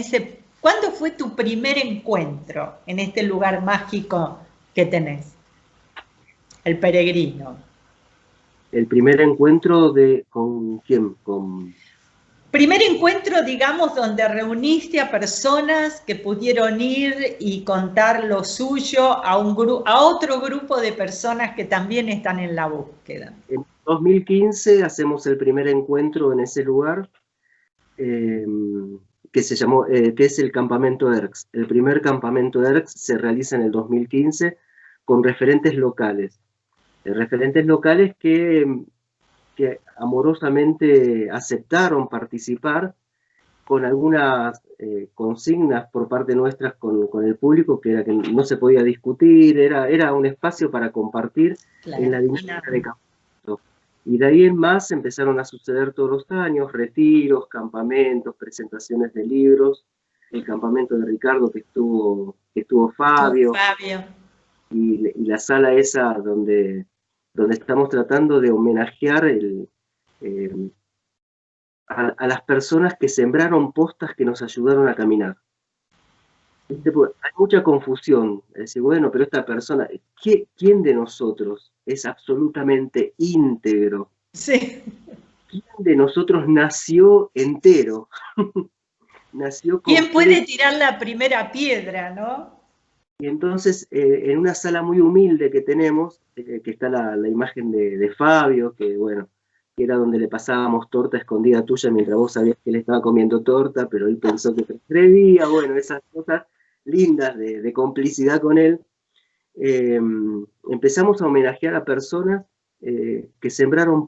cuándo fue tu primer encuentro en este lugar mágico que tenés? El Peregrino. El primer encuentro ¿con quién? Primer encuentro, digamos, donde reuniste a personas que pudieron ir y contar lo suyo a otro grupo de personas que también están en la búsqueda. En 2015 hacemos el primer encuentro en ese lugar, que se llamó, que es el Campamento ERCS. El primer Campamento ERCS se realiza en el 2015 con referentes locales. Referentes locales que amorosamente aceptaron participar con algunas consignas por parte nuestras con el público, que era que no se podía discutir, era un espacio para compartir, claro, en la dinámica de campamento. Y de ahí en más empezaron a suceder todos los años, retiros, campamentos, presentaciones de libros, el campamento de Ricardo que estuvo Fabio. Y la sala esa donde estamos tratando de homenajear a las personas que sembraron postas que nos ayudaron a caminar. Hay mucha confusión, es decir, bueno, pero esta persona, ¿quién de nosotros es absolutamente íntegro? Sí. ¿Quién de nosotros nació entero? Nació con ¿Quién puede tirar la primera piedra, no? Y entonces, en una sala muy humilde que tenemos, que está la imagen de Fabio, que bueno, que era donde le pasábamos torta escondida tuya mientras vos sabías que él estaba comiendo torta, pero él pensó que te atrevía, bueno, esas cosas lindas de complicidad con él. Empezamos a homenajear a personas que sembraron,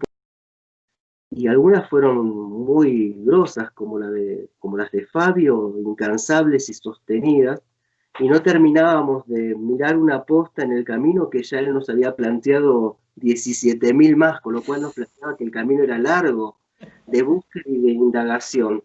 y algunas fueron muy grosas, como las de Fabio, incansables y sostenidas, y no terminábamos de mirar una posta en el camino que ya él nos había planteado 17.000 más, con lo cual nos planteaba que el camino era largo, de búsqueda y de indagación.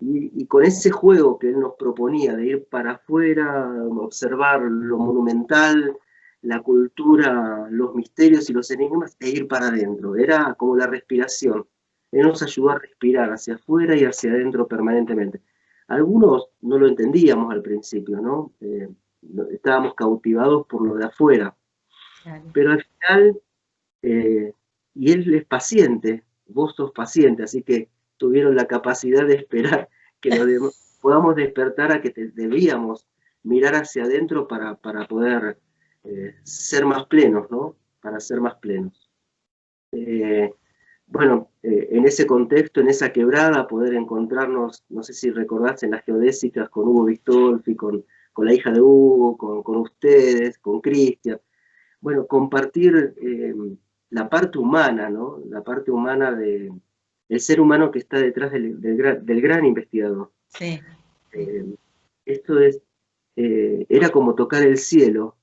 Y con ese juego que él nos proponía de ir para afuera, observar lo monumental, la cultura, los misterios y los enigmas, e ir para adentro. Era como la respiración. Él nos ayudó a respirar hacia afuera y hacia adentro permanentemente. Algunos no lo entendíamos al principio, ¿no? Estábamos cautivados por lo de afuera. Claro. Pero al final, y él es paciente, vos sos paciente, así que tuvieron la capacidad de esperar que podamos despertar a que debíamos mirar hacia adentro para poder ser más plenos, ¿no? Para ser más plenos. Bueno, en ese contexto, en esa quebrada, poder encontrarnos, no sé si recordás, en las geodésicas con Hugo Bistolfi, con la hija de Hugo, con ustedes, con Cristian. Bueno, compartir la parte humana, ¿no? La parte humana del ser humano que está detrás del gran investigador. Sí. Esto era como tocar el cielo,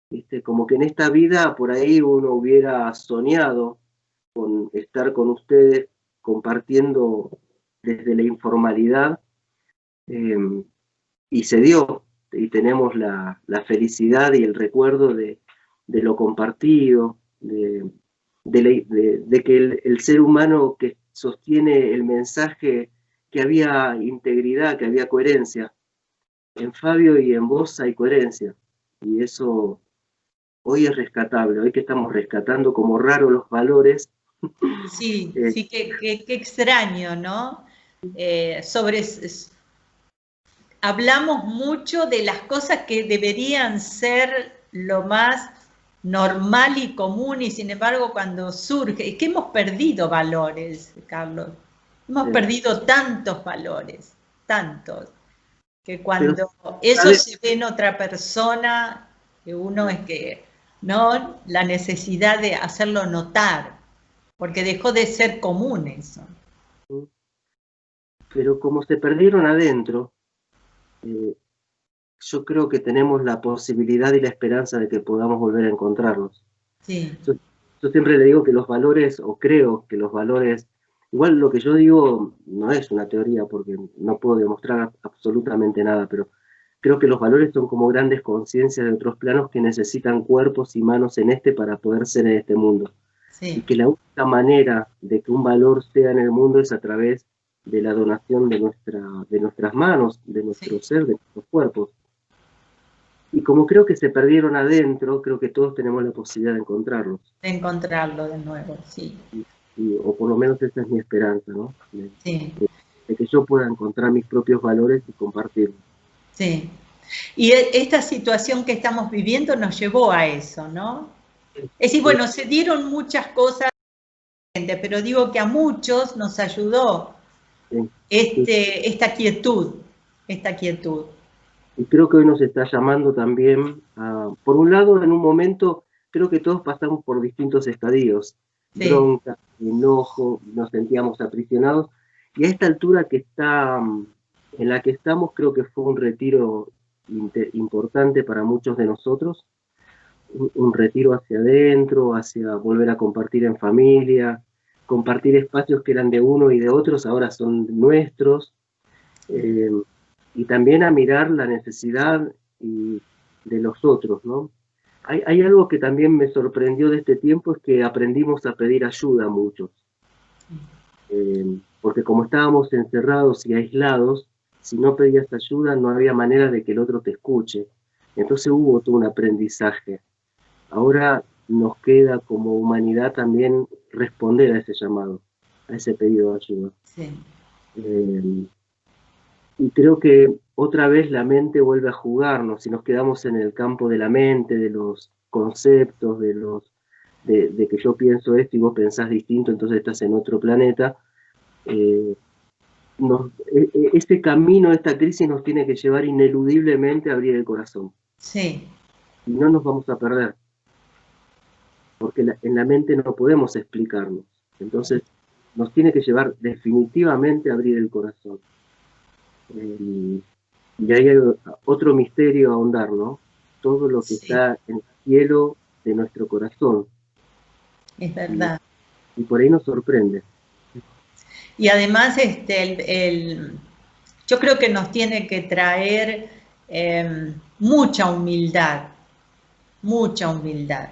¿viste? Como que en esta vida por ahí uno hubiera soñado con estar con ustedes compartiendo desde la informalidad, y se dio, y tenemos la felicidad y el recuerdo de lo compartido, de que el ser humano que sostiene el mensaje, que había integridad, que había coherencia. En Fabio y en vos hay coherencia, y eso hoy es rescatable, hoy que estamos rescatando como raro los valores. Sí, sí, qué extraño, ¿no? Hablamos mucho de las cosas que deberían ser lo más normal y común, y sin embargo cuando surge, es que hemos perdido valores, Carlos, hemos perdido tantos valores, tantos, que cuando eso se ve en otra persona, que uno es que, ¿no? La necesidad de hacerlo notar, porque dejó de ser común eso. Pero como se perdieron adentro, yo creo que tenemos la posibilidad y la esperanza de que podamos volver a encontrarlos. Sí. Yo siempre le digo que los valores, o creo que los valores, igual lo que yo digo no es una teoría porque no puedo demostrar absolutamente nada, pero creo que los valores son como grandes conciencias de otros planos que necesitan cuerpos y manos en este para poder ser en este mundo. Sí. Y que la única manera de que un valor sea en el mundo es a través de la donación de nuestras manos, de nuestro ser, de nuestros cuerpos. Y como creo que se perdieron adentro, creo que todos tenemos la posibilidad de encontrarlos. De encontrarlo de nuevo, sí. O por lo menos esa es mi esperanza, ¿no? Sí. De que yo pueda encontrar mis propios valores y compartirlos. Sí. Y esta situación que estamos viviendo nos llevó a eso, ¿no? Es decir, bueno, se dieron muchas cosas, pero digo que a muchos nos ayudó esta quietud, esta quietud. Y creo que hoy nos está llamando también a, por un lado, en un momento, creo que todos pasamos por distintos estadios, bronca, enojo, nos sentíamos aprisionados, y a esta altura en la que estamos, creo que fue un retiro importante para muchos de nosotros, un retiro hacia adentro, hacia volver a compartir en familia, compartir espacios que eran de uno y de otros, ahora son nuestros, y también a mirar la necesidad de los otros, ¿no? Hay algo que también me sorprendió de este tiempo, es que aprendimos a pedir ayuda a muchos. Porque como estábamos encerrados y aislados, si no pedías ayuda no había manera de que el otro te escuche. Entonces hubo todo un aprendizaje. Ahora nos queda como humanidad también responder a ese llamado, a ese pedido de ayuda. Sí. Y creo que otra vez la mente vuelve a jugarnos, si nos quedamos en el campo de la mente, de los conceptos, de que yo pienso esto y vos pensás distinto, entonces estás en otro planeta. Este camino, esta crisis nos tiene que llevar ineludiblemente a abrir el corazón. Sí. Y no nos vamos a perder, porque en la mente no podemos explicarnos. Entonces nos tiene que llevar definitivamente a abrir el corazón. Y ahí hay otro misterio a ahondar, ¿no? Todo lo que está en el cielo de nuestro corazón. Es verdad. Y por ahí nos sorprende. Y además, yo creo que nos tiene que traer mucha humildad, mucha humildad.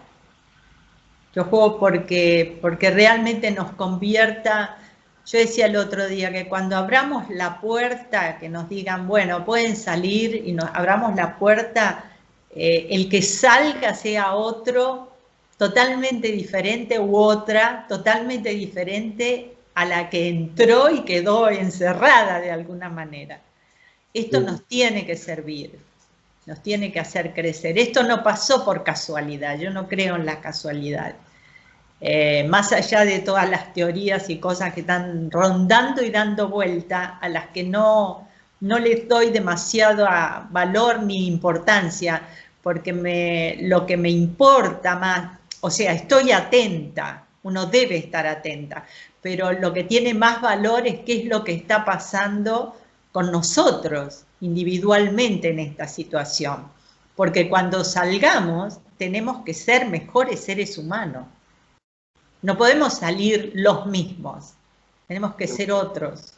Yo juego porque realmente nos convierta. Yo decía el otro día que cuando abramos la puerta, que nos digan, bueno, pueden salir, y nos abramos la puerta, el que salga sea otro totalmente diferente, u otra totalmente diferente a la que entró y quedó encerrada de alguna manera. Esto nos tiene que servir, nos tiene que hacer crecer. Esto no pasó por casualidad, yo no creo en la casualidad. Más allá de todas las teorías y cosas que están rondando y dando vuelta, a las que no les doy demasiado valor ni importancia, porque lo que me importa más, o sea, estoy atenta, uno debe estar atenta, pero lo que tiene más valor es qué es lo que está pasando con nosotros individualmente en esta situación, porque cuando salgamos tenemos que ser mejores seres humanos. No podemos salir los mismos, tenemos que ser otros.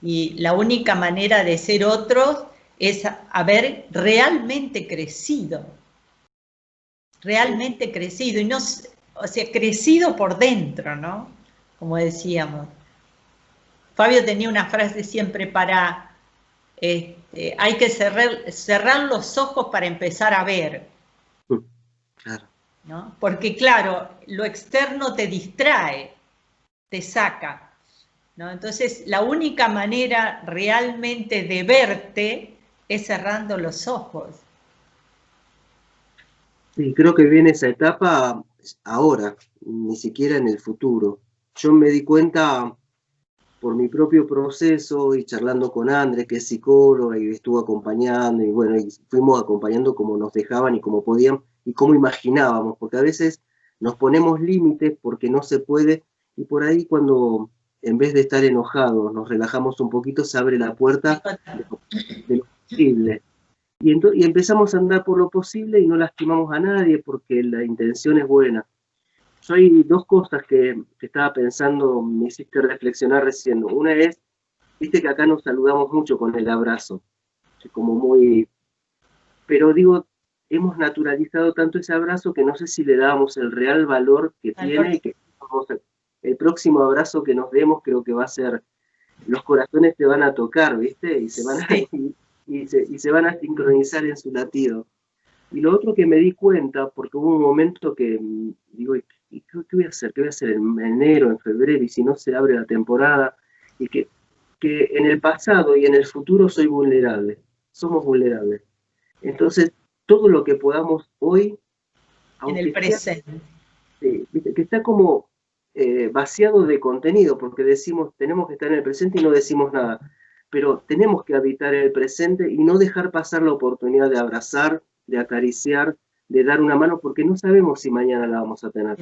Y la única manera de ser otros es haber realmente crecido. Realmente crecido. Y no, o sea, crecido por dentro, ¿no? Como decíamos. Fabio tenía una frase siempre para, hay que cerrar los ojos para empezar a ver. Claro. ¿No? Porque claro, lo externo te distrae, te saca, ¿no? Entonces, la única manera realmente de verte es cerrando los ojos. Sí, creo que viene esa etapa ahora, ni siquiera en el futuro. Yo me di cuenta por mi propio proceso y charlando con André, que es psicóloga y estuvo acompañando, y bueno, y fuimos acompañando como nos dejaban y como podían y como imaginábamos, porque a veces nos ponemos límites porque no se puede, y por ahí cuando en vez de estar enojados nos relajamos un poquito, se abre la puerta de lo posible. Y empezamos a andar por lo posible y no lastimamos a nadie porque la intención es buena. Yo hay dos cosas que estaba pensando, me hiciste reflexionar recién. Una es, viste que acá nos saludamos mucho con el abrazo, como muy... Pero digo, hemos naturalizado tanto ese abrazo que no sé si le damos el real valor que tiene y que el próximo abrazo que nos demos creo que va a ser, los corazones te van a tocar, ¿viste? Y se van a, y se van a sincronizar en su latido. Y lo otro que me di cuenta, porque hubo un momento que digo, ¿y qué voy a hacer? ¿Qué voy a hacer en enero, en febrero? Y si no se abre la temporada. Y que en el pasado y en el futuro soy vulnerable. Somos vulnerables. Entonces, todo lo que podamos hoy, En el aunque sea, presente. que está como vaciado de contenido, porque decimos, tenemos que estar en el presente y no decimos nada. Pero tenemos que habitar el presente y no dejar pasar la oportunidad de abrazar, de acariciar, de dar una mano, porque no sabemos si mañana la vamos a tener.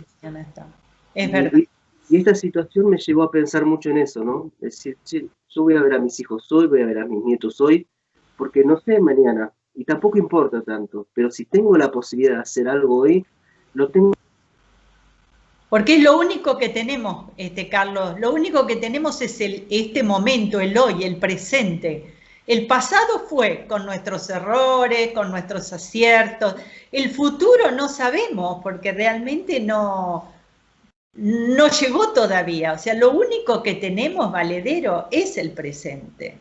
Es verdad. Y esta situación me llevó a pensar mucho en eso, ¿no? Es decir, che, yo voy a ver a mis hijos hoy, voy a ver a mis nietos hoy, porque no sé mañana, y tampoco importa tanto, pero si tengo la posibilidad de hacer algo hoy, lo tengo. Porque es lo único que tenemos, Carlos, lo único que tenemos es este momento, el hoy, el presente. El pasado fue con nuestros errores, con nuestros aciertos. El futuro no sabemos porque realmente no llegó todavía. O sea, lo único que tenemos valedero es el presente.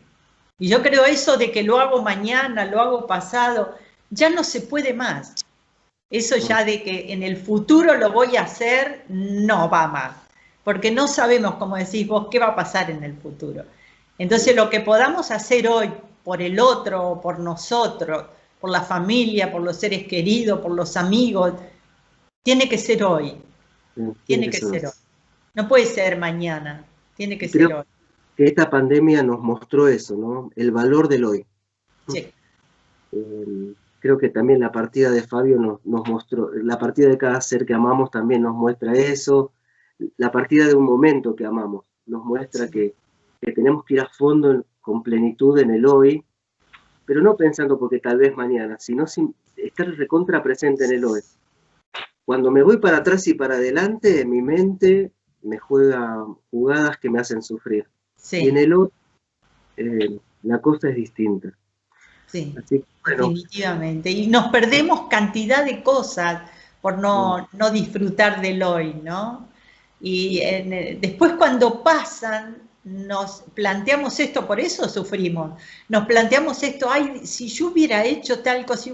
Y yo creo eso de que lo hago mañana, lo hago pasado, ya no se puede más. Eso ya de que en el futuro lo voy a hacer, no va más. Porque no sabemos, como decís vos, qué va a pasar en el futuro. Entonces lo que podamos hacer hoy por el otro, por nosotros, por la familia, por los seres queridos, por los amigos, tiene que ser hoy. Tiene que ser hoy. No puede ser mañana, tiene que ser hoy. Que esta pandemia nos mostró eso, ¿no? El valor del hoy. Sí. Creo que también la partida de Fabio nos mostró, la partida de cada ser que amamos también nos muestra eso, la partida de un momento que amamos nos muestra que tenemos que ir a fondo con plenitud en el hoy, pero no pensando porque tal vez mañana, sino sin estar recontra presente en el hoy. Cuando me voy para atrás y para adelante, mi mente me juega jugadas que me hacen sufrir. Sí. Y en el hoy la cosa es distinta. Sí, así, bueno, definitivamente. Y nos perdemos cantidad de cosas por no disfrutar del hoy, ¿no? Y después cuando pasan, nos planteamos esto, por eso sufrimos, nos planteamos esto, ay, si yo hubiera hecho tal cosa,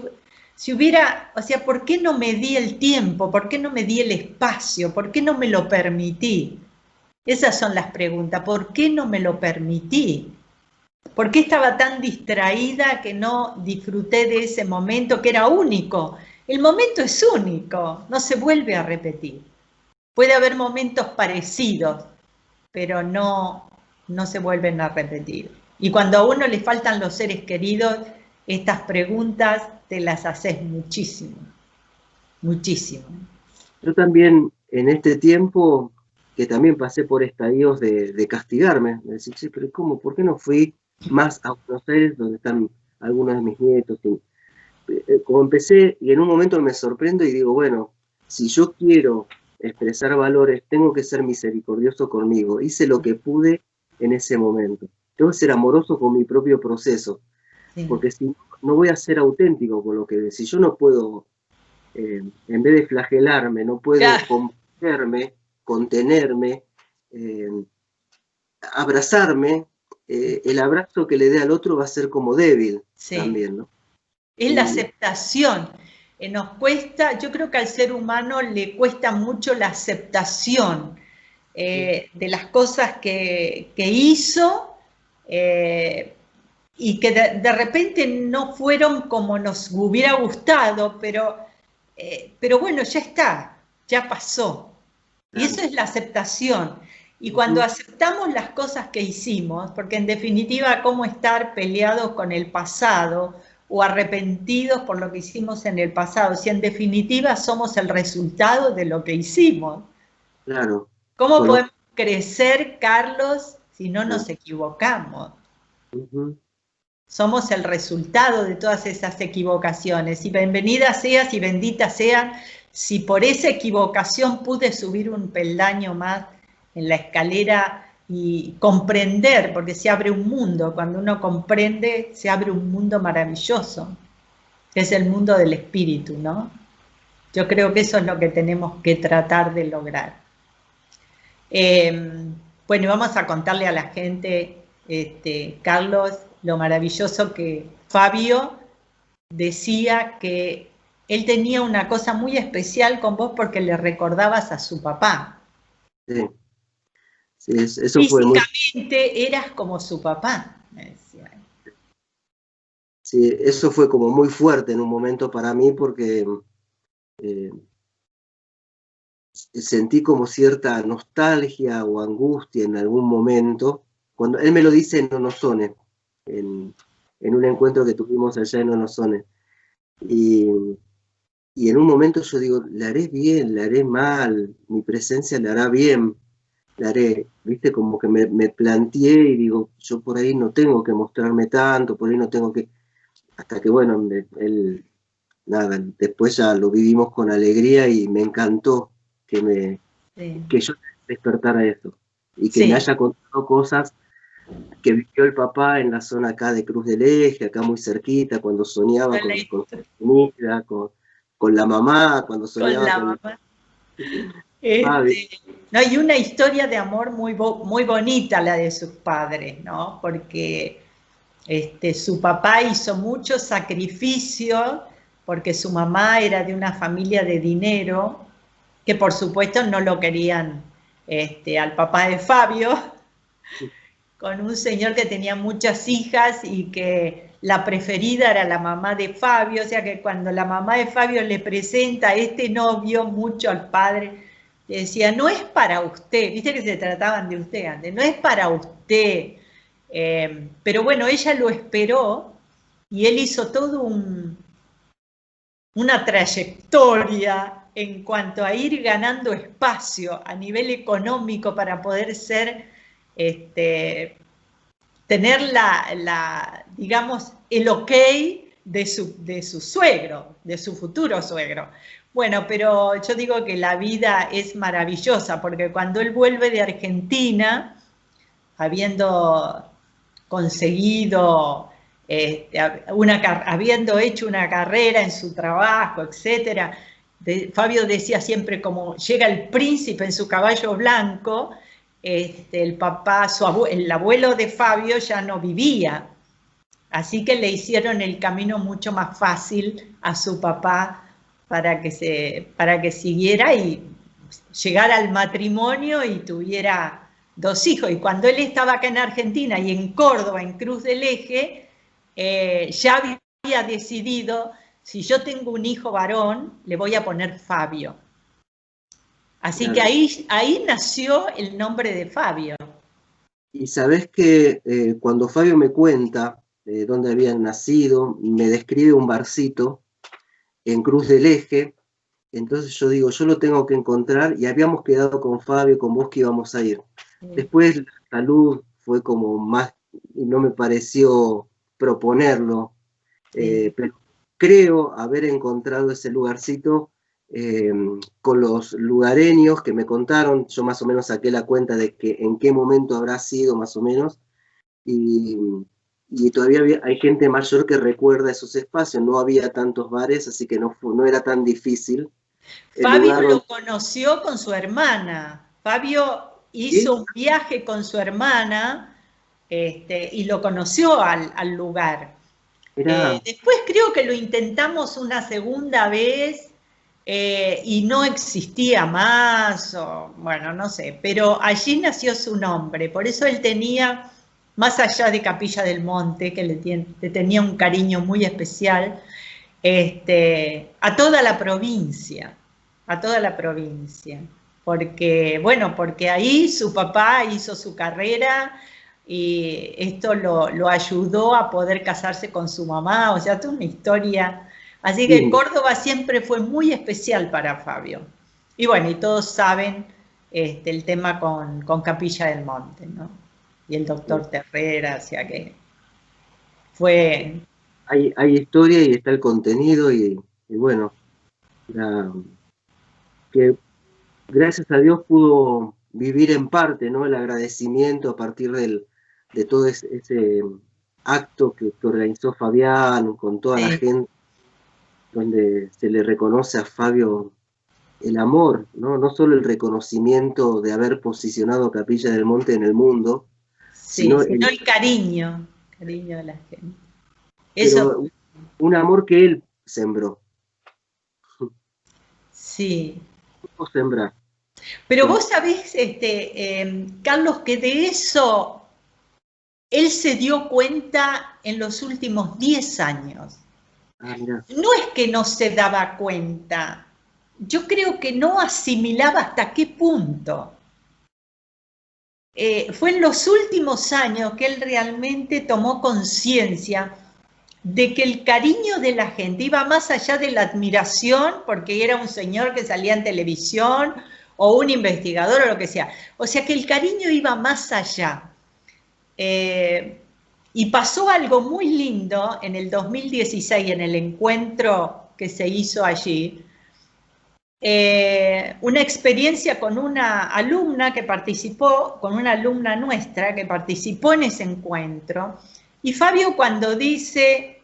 si hubiera, o sea, ¿por qué no me di el tiempo? ¿Por qué no me di el espacio? ¿Por qué no me lo permití? Esas son las preguntas, ¿por qué no me lo permití? ¿Por qué estaba tan distraída que no disfruté de ese momento que era único? El momento es único, no se vuelve a repetir. Puede haber momentos parecidos, pero no se vuelven a repetir. Y cuando a uno le faltan los seres queridos, estas preguntas te las haces muchísimo, muchísimo. Yo también en este tiempo, que también pasé por estadios de castigarme, de decir, che, pero ¿cómo? ¿Por qué no fui más a Buenos Aires, donde están algunos de mis nietos? Como empecé, y en un momento me sorprendo y digo, bueno, si yo quiero expresar valores, tengo que ser misericordioso conmigo. Hice lo que pude en ese momento. Tengo que ser amoroso con mi propio proceso, porque si no voy a ser auténtico con lo que... Si yo no puedo, en vez de flagelarme, no puedo protegerme, contenerme, abrazarme, el abrazo que le dé al otro va a ser como débil también, ¿no? Es la aceptación. Nos cuesta, yo creo que al ser humano le cuesta mucho la aceptación de las cosas que hizo y que de repente no fueron como nos hubiera gustado, pero bueno, ya está, ya pasó. Y eso es la aceptación. Y cuando aceptamos las cosas que hicimos, porque en definitiva, ¿cómo estar peleados con el pasado o arrepentidos por lo que hicimos en el pasado? Si en definitiva somos el resultado de lo que hicimos. Claro. ¿Cómo podemos crecer, Carlos, si no nos equivocamos? Somos el resultado de todas esas equivocaciones. Y bienvenida seas y bendita sea si por esa equivocación pude subir un peldaño más en la escalera y comprender, porque se abre un mundo. Cuando uno comprende, se abre un mundo maravilloso, que es el mundo del espíritu, ¿no? Yo creo que eso es lo que tenemos que tratar de lograr. Bueno, vamos a contarle a la gente, Carlos, lo maravilloso que Fabio decía que él tenía una cosa muy especial con vos porque le recordabas a su papá. Sí, eso fue muy... Físicamente eras como su papá, me decía. Sí, eso fue como muy fuerte en un momento para mí porque sentí como cierta nostalgia o angustia en algún momento, cuando él me lo dice en Onosone, en un encuentro que tuvimos allá en Onosone. Y en un momento yo digo, le haré bien, le haré mal, mi presencia le hará bien, le haré, viste, como que me planteé y digo, yo por ahí no tengo que mostrarme tanto, por ahí no tengo que, hasta que bueno, él, nada, después ya lo vivimos con alegría y me encantó que yo despertara eso y que me haya contado cosas que vivió el papá en la zona acá de Cruz del Eje, acá muy cerquita, cuando soñaba con comida, con la mamá, cuando soñaba con la mamá. No, hay una historia de amor muy bonita la de sus padres, ¿no? Porque su papá hizo mucho sacrificio porque su mamá era de una familia de dinero, que por supuesto no lo querían al papá de Fabio, con un señor que tenía muchas hijas y que la preferida era la mamá de Fabio, o sea que cuando la mamá de Fabio le presenta a este novio mucho al padre, le decía, no es para usted, viste que se trataban de usted antes, no es para usted, pero bueno, ella lo esperó y él hizo todo una trayectoria en cuanto a ir ganando espacio a nivel económico para poder ser, tener digamos, el ok de su suegro, de su futuro suegro. Bueno, pero yo digo que la vida es maravillosa, porque cuando él vuelve de Argentina, habiendo conseguido, habiendo hecho una carrera en su trabajo, etcétera, Fabio decía siempre como llega el príncipe en su caballo blanco, el papá, el abuelo de Fabio ya no vivía, así que le hicieron el camino mucho más fácil a su papá para que siguiera y llegara al matrimonio y tuviera 2 hijos. Y cuando él estaba acá en Argentina y en Córdoba, en Cruz del Eje, ya había decidido, si yo tengo un hijo varón, le voy a poner Fabio. Así que ahí nació el nombre de Fabio. Y sabés que cuando Fabio me cuenta dónde habían nacido, me describe un barcito en Cruz del Eje, entonces yo digo, yo lo tengo que encontrar, y habíamos quedado con Fabio, con vos, que íbamos a ir. Después la salud fue como más, y no me pareció proponerlo, pero creo haber encontrado ese lugarcito con los lugareños que me contaron. Yo más o menos saqué la cuenta de que en qué momento habrá sido más o menos, y todavía hay gente mayor que recuerda esos espacios. No había tantos bares, así que no era tan difícil. el Fabio lugar lo donde... conoció con su hermana. Fabio ¿Sí? hizo un viaje con su hermana y lo conoció al lugar. Era, Después creo que lo intentamos una segunda vez y no existía más, o, bueno, no sé, pero allí nació su nombre, por eso él tenía, más allá de Capilla del Monte, que le tenía un cariño muy especial, a toda la provincia, porque, bueno, porque ahí su papá hizo su carrera y esto lo ayudó a poder casarse con su mamá, o sea, toda una historia. Así que lindo. Córdoba siempre fue muy especial para Fabio. Y bueno, y todos saben el tema con Capilla del Monte, ¿no? Y el doctor Terrera, o sea que fue... Hay historia y está el contenido y bueno, que gracias a Dios pudo vivir en parte, ¿no? El agradecimiento a partir de todo ese acto que organizó Fabián con toda la Sí, gente, donde se le reconoce a Fabio el amor, ¿no? No solo el reconocimiento de haber posicionado Capilla del Monte en el mundo, sí, sino sino el cariño, cariño de la gente. Eso, pero un amor que él sembró, sí. supo sembrar. Pero vos sabés, Carlos, que de eso él se dio cuenta en los últimos 10 años. Ah, mira, No es que no se daba cuenta, yo creo que no asimilaba hasta qué punto. Fue en los últimos años que él realmente tomó conciencia de que el cariño de la gente iba más allá de la admiración, porque era un señor que salía en televisión o un investigador o lo que sea. O sea que el cariño iba más allá. Y pasó algo muy lindo en el 2016, en el encuentro que se hizo allí, una experiencia con una alumna que participó, con una alumna nuestra que participó en ese encuentro. Y Fabio cuando dice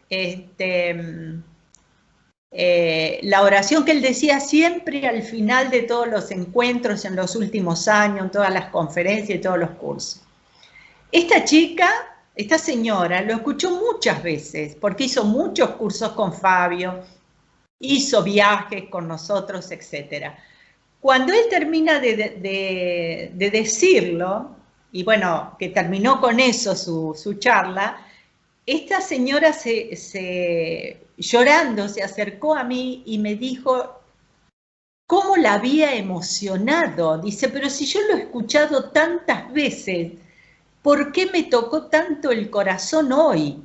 la oración que él decía siempre al final de todos los encuentros en los últimos años, en todas las conferencias y todos los cursos. Esta chica, esta señora, lo escuchó muchas veces porque hizo muchos cursos con Fabio, hizo viajes con nosotros, etc. Cuando él termina de decirlo, y bueno, que terminó con eso su charla, esta señora llorando se acercó a mí y me dijo cómo la había emocionado. Dice, pero si yo lo he escuchado tantas veces, ¿por qué me tocó tanto el corazón hoy,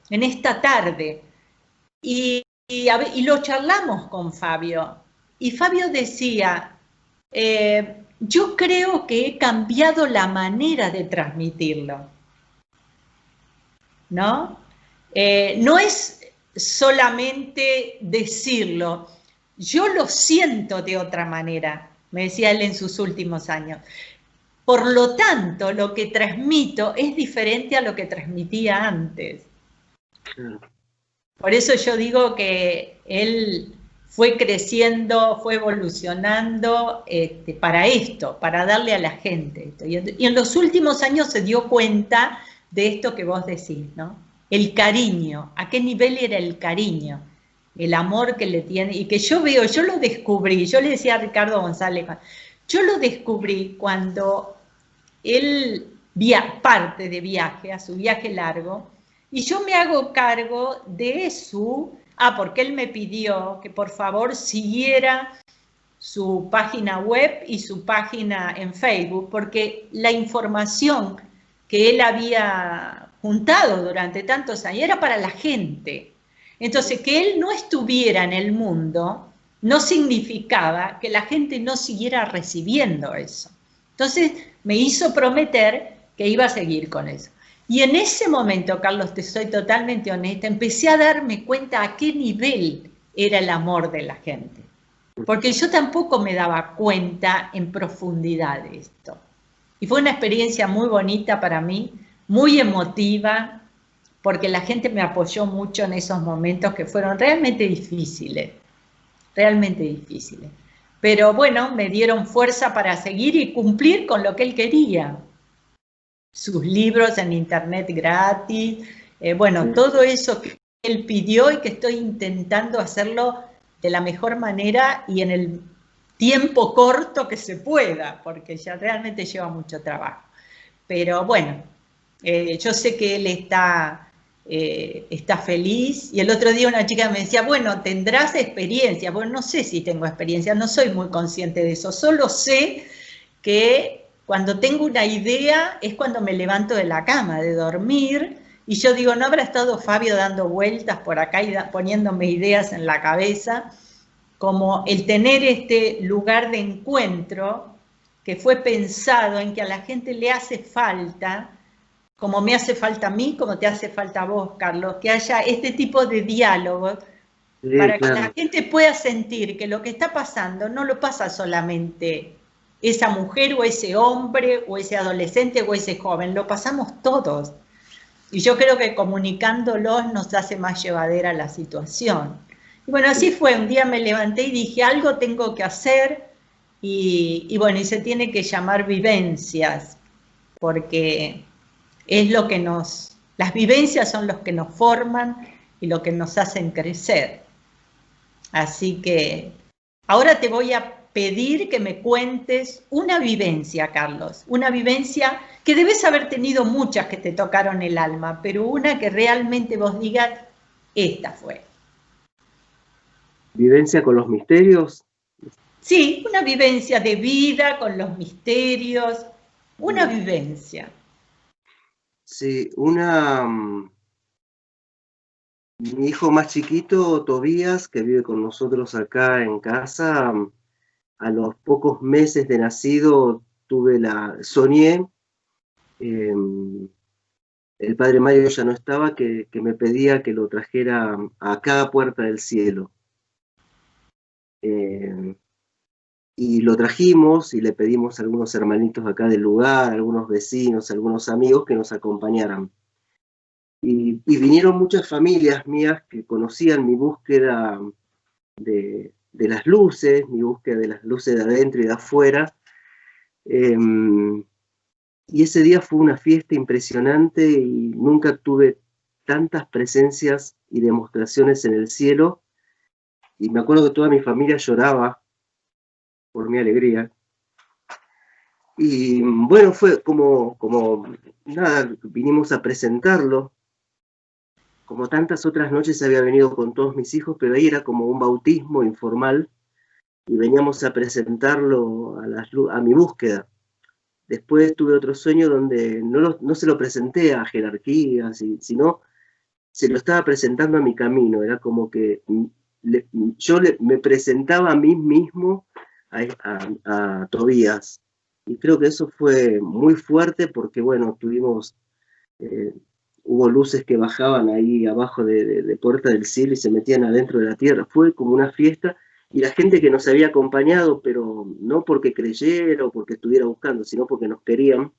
en esta tarde? Y lo charlamos con Fabio. Y Fabio decía, yo creo que he cambiado la manera de transmitirlo, ¿no? No es solamente decirlo, yo lo siento de otra manera, me decía él en sus últimos años. Por lo tanto, lo que transmito es diferente a lo que transmitía antes. claro. Por eso yo digo que él fue creciendo, fue evolucionando para esto, para darle a la gente esto. Y en los últimos años se dio cuenta de esto que vos decís, ¿no? El cariño, a qué nivel era el cariño, el amor que le tiene, y que yo veo, yo lo descubrí, yo le decía a Ricardo González, yo lo descubrí cuando él parte de viaje, a su viaje largo, y yo me hago cargo de porque él me pidió que por favor siguiera su página web y su página en Facebook, porque la información que él había juntado durante tantos años era para la gente. Entonces, que él no estuviera en el mundo no significaba que la gente no siguiera recibiendo eso. Entonces, me hizo prometer que iba a seguir con eso. Y en ese momento, Carlos, te soy totalmente honesta, empecé a darme cuenta a qué nivel era el amor de la gente. Porque yo tampoco me daba cuenta en profundidad de esto. Y fue una experiencia muy bonita para mí, muy emotiva, porque la gente me apoyó mucho en esos momentos que fueron realmente difíciles. realmente difíciles. Pero bueno, me dieron fuerza para seguir y cumplir con lo que él quería. Sus libros en internet gratis, bueno, todo eso que él pidió y que estoy intentando hacerlo de la mejor manera y en el tiempo corto que se pueda, porque ya realmente lleva mucho trabajo. Pero bueno, yo sé que él está feliz. Y el otro día una chica me decía, bueno, tendrás experiencia. Bueno, no sé si tengo experiencia, no soy muy consciente de eso. Solo sé que cuando tengo una idea es cuando me levanto de la cama, de dormir, y yo digo, ¿no habrá estado Fabio dando vueltas por acá y poniéndome ideas en la cabeza? Como el tener este lugar de encuentro que fue pensado en que a la gente le hace falta, como me hace falta a mí, como te hace falta a vos, Carlos, que haya este tipo de diálogos para que la gente pueda sentir que lo que está pasando no lo pasa solamente esa mujer o ese hombre o ese adolescente o ese joven, lo pasamos todos. Y yo creo que comunicándolos nos hace más llevadera la situación. Y bueno, así fue, un día me levanté y dije, algo tengo que hacer, y bueno, y se tiene que llamar vivencias, porque es lo que las vivencias son los que nos forman y lo que nos hacen crecer. Así que ahora te voy a pedir que me cuentes una vivencia, Carlos, una vivencia que debes haber tenido muchas que te tocaron el alma, pero una que realmente vos digas, esta fue. ¿Vivencia con los misterios? Sí, una vivencia de vida con los misterios, una vivencia. Sí, mi hijo más chiquito, Tobías, que vive con nosotros acá en casa, a los pocos meses de nacido soñé, el padre Mario ya no estaba, que me pedía que lo trajera a cada puerta del cielo. Y lo trajimos y le pedimos a algunos hermanitos acá del lugar, algunos vecinos, algunos amigos que nos acompañaran. Y vinieron muchas familias mías que conocían mi búsqueda de las luces, mi búsqueda de las luces de adentro y de afuera. Y ese día fue una fiesta impresionante y nunca tuve tantas presencias y demostraciones en el cielo. Y me acuerdo que toda mi familia lloraba por mi alegría. Y bueno, fue como nada, vinimos a presentarlo. Como tantas otras noches había venido con todos mis hijos, pero ahí era como un bautismo informal y veníamos a presentarlo a mi búsqueda. Después tuve otro sueño donde no se lo presenté a jerarquías, sino se lo estaba presentando a mi camino. Era como que me presentaba a mí mismo a Tobías. Y creo que eso fue muy fuerte porque, bueno, hubo luces que bajaban ahí abajo de Puerta del Cielo y se metían adentro de la tierra. Fue como una fiesta y la gente que nos había acompañado, pero no porque creyera o porque estuviera buscando, sino porque nos querían,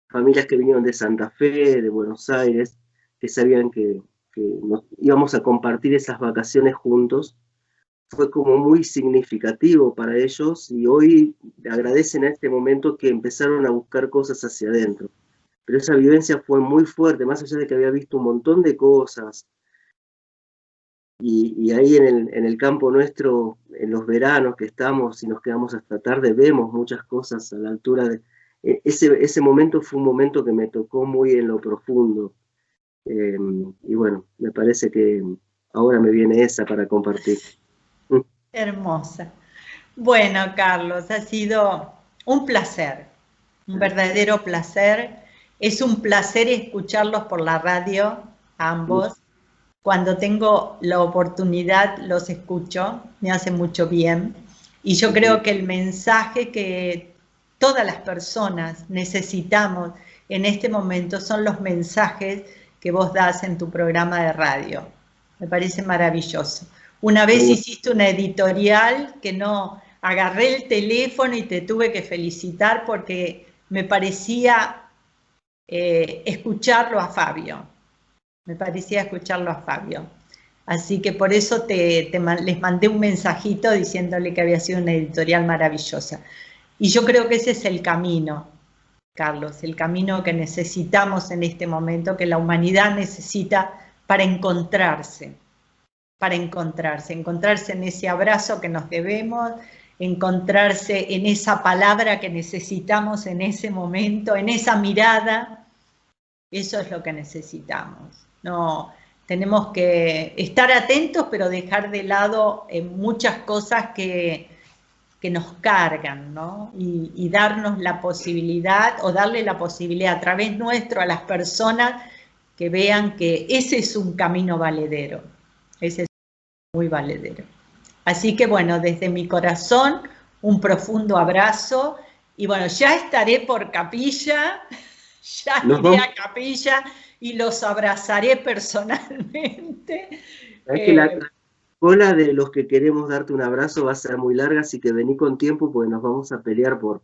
familias que vinieron de Santa Fe, de Buenos Aires, que sabían que nos íbamos a compartir esas vacaciones juntos, fue como muy significativo para ellos y hoy agradecen a este momento que empezaron a buscar cosas hacia adentro. Pero esa vivencia fue muy fuerte, más allá de que había visto un montón de cosas. Y ahí en el campo nuestro, en los veranos que estamos y nos quedamos hasta tarde, vemos muchas cosas a la altura de... Ese momento fue un momento que me tocó muy en lo profundo. Y bueno, me parece que ahora me viene esa para compartir. Hermosa. Bueno, Carlos, ha sido un placer, un verdadero placer. Es un placer escucharlos por la radio, ambos. Cuando tengo la oportunidad los escucho, me hace mucho bien. Y yo creo que el mensaje que todas las personas necesitamos en este momento son los mensajes que vos das en tu programa de radio. Me parece maravilloso. Una vez hiciste una editorial que no agarré el teléfono y te tuve que felicitar porque me parecía escucharlo a Fabio. Me parecía escucharlo a Fabio. Así que por eso les mandé un mensajito diciéndole que había sido una editorial maravillosa. Y yo creo que ese es el camino, Carlos, el camino que necesitamos en este momento, que la humanidad necesita para encontrarse en ese abrazo que nos debemos, encontrarse en esa palabra que necesitamos en ese momento, en esa mirada. Eso es lo que necesitamos. No, tenemos que estar atentos, pero dejar de lado muchas cosas que nos cargan, ¿no? Y darnos la posibilidad, o darle la posibilidad a través nuestro a las personas que vean que ese es un camino valedero. Ese es muy valedero. Así que bueno, desde mi corazón, un profundo abrazo. Y bueno, ya estaré por Capilla, ya iré a Capilla y los abrazaré personalmente. Es que la cola de los que queremos darte un abrazo va a ser muy larga, así que vení con tiempo porque nos vamos a pelear por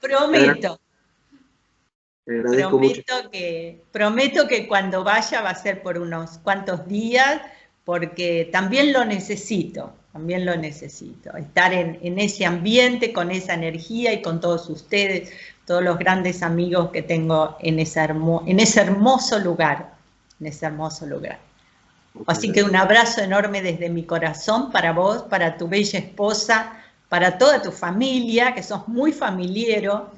Prometo. Mucho. Prometo que cuando vaya va a ser por unos cuantos días, porque también lo necesito, estar en ese ambiente, con esa energía y con todos ustedes, todos los grandes amigos que tengo en ese hermoso lugar, Así que un abrazo enorme desde mi corazón para vos, para tu bella esposa, para toda tu familia, que sos muy familiero.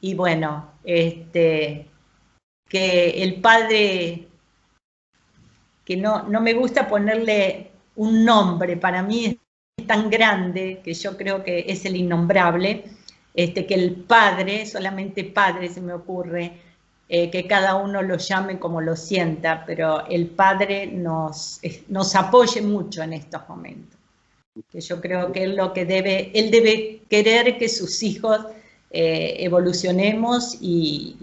Y bueno, que el padre, que no me gusta ponerle un nombre, para mí es tan grande que yo creo que es el innombrable, que el padre, solamente padre se me ocurre, que cada uno lo llame como lo sienta, pero el padre nos apoye mucho en estos momentos. Que yo creo que él debe querer que sus hijos evolucionemos y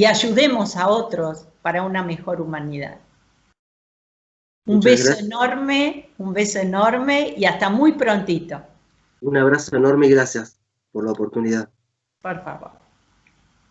ayudemos a otros para una mejor humanidad. Un beso enorme y hasta muy prontito. Un abrazo enorme y gracias por la oportunidad. Por favor.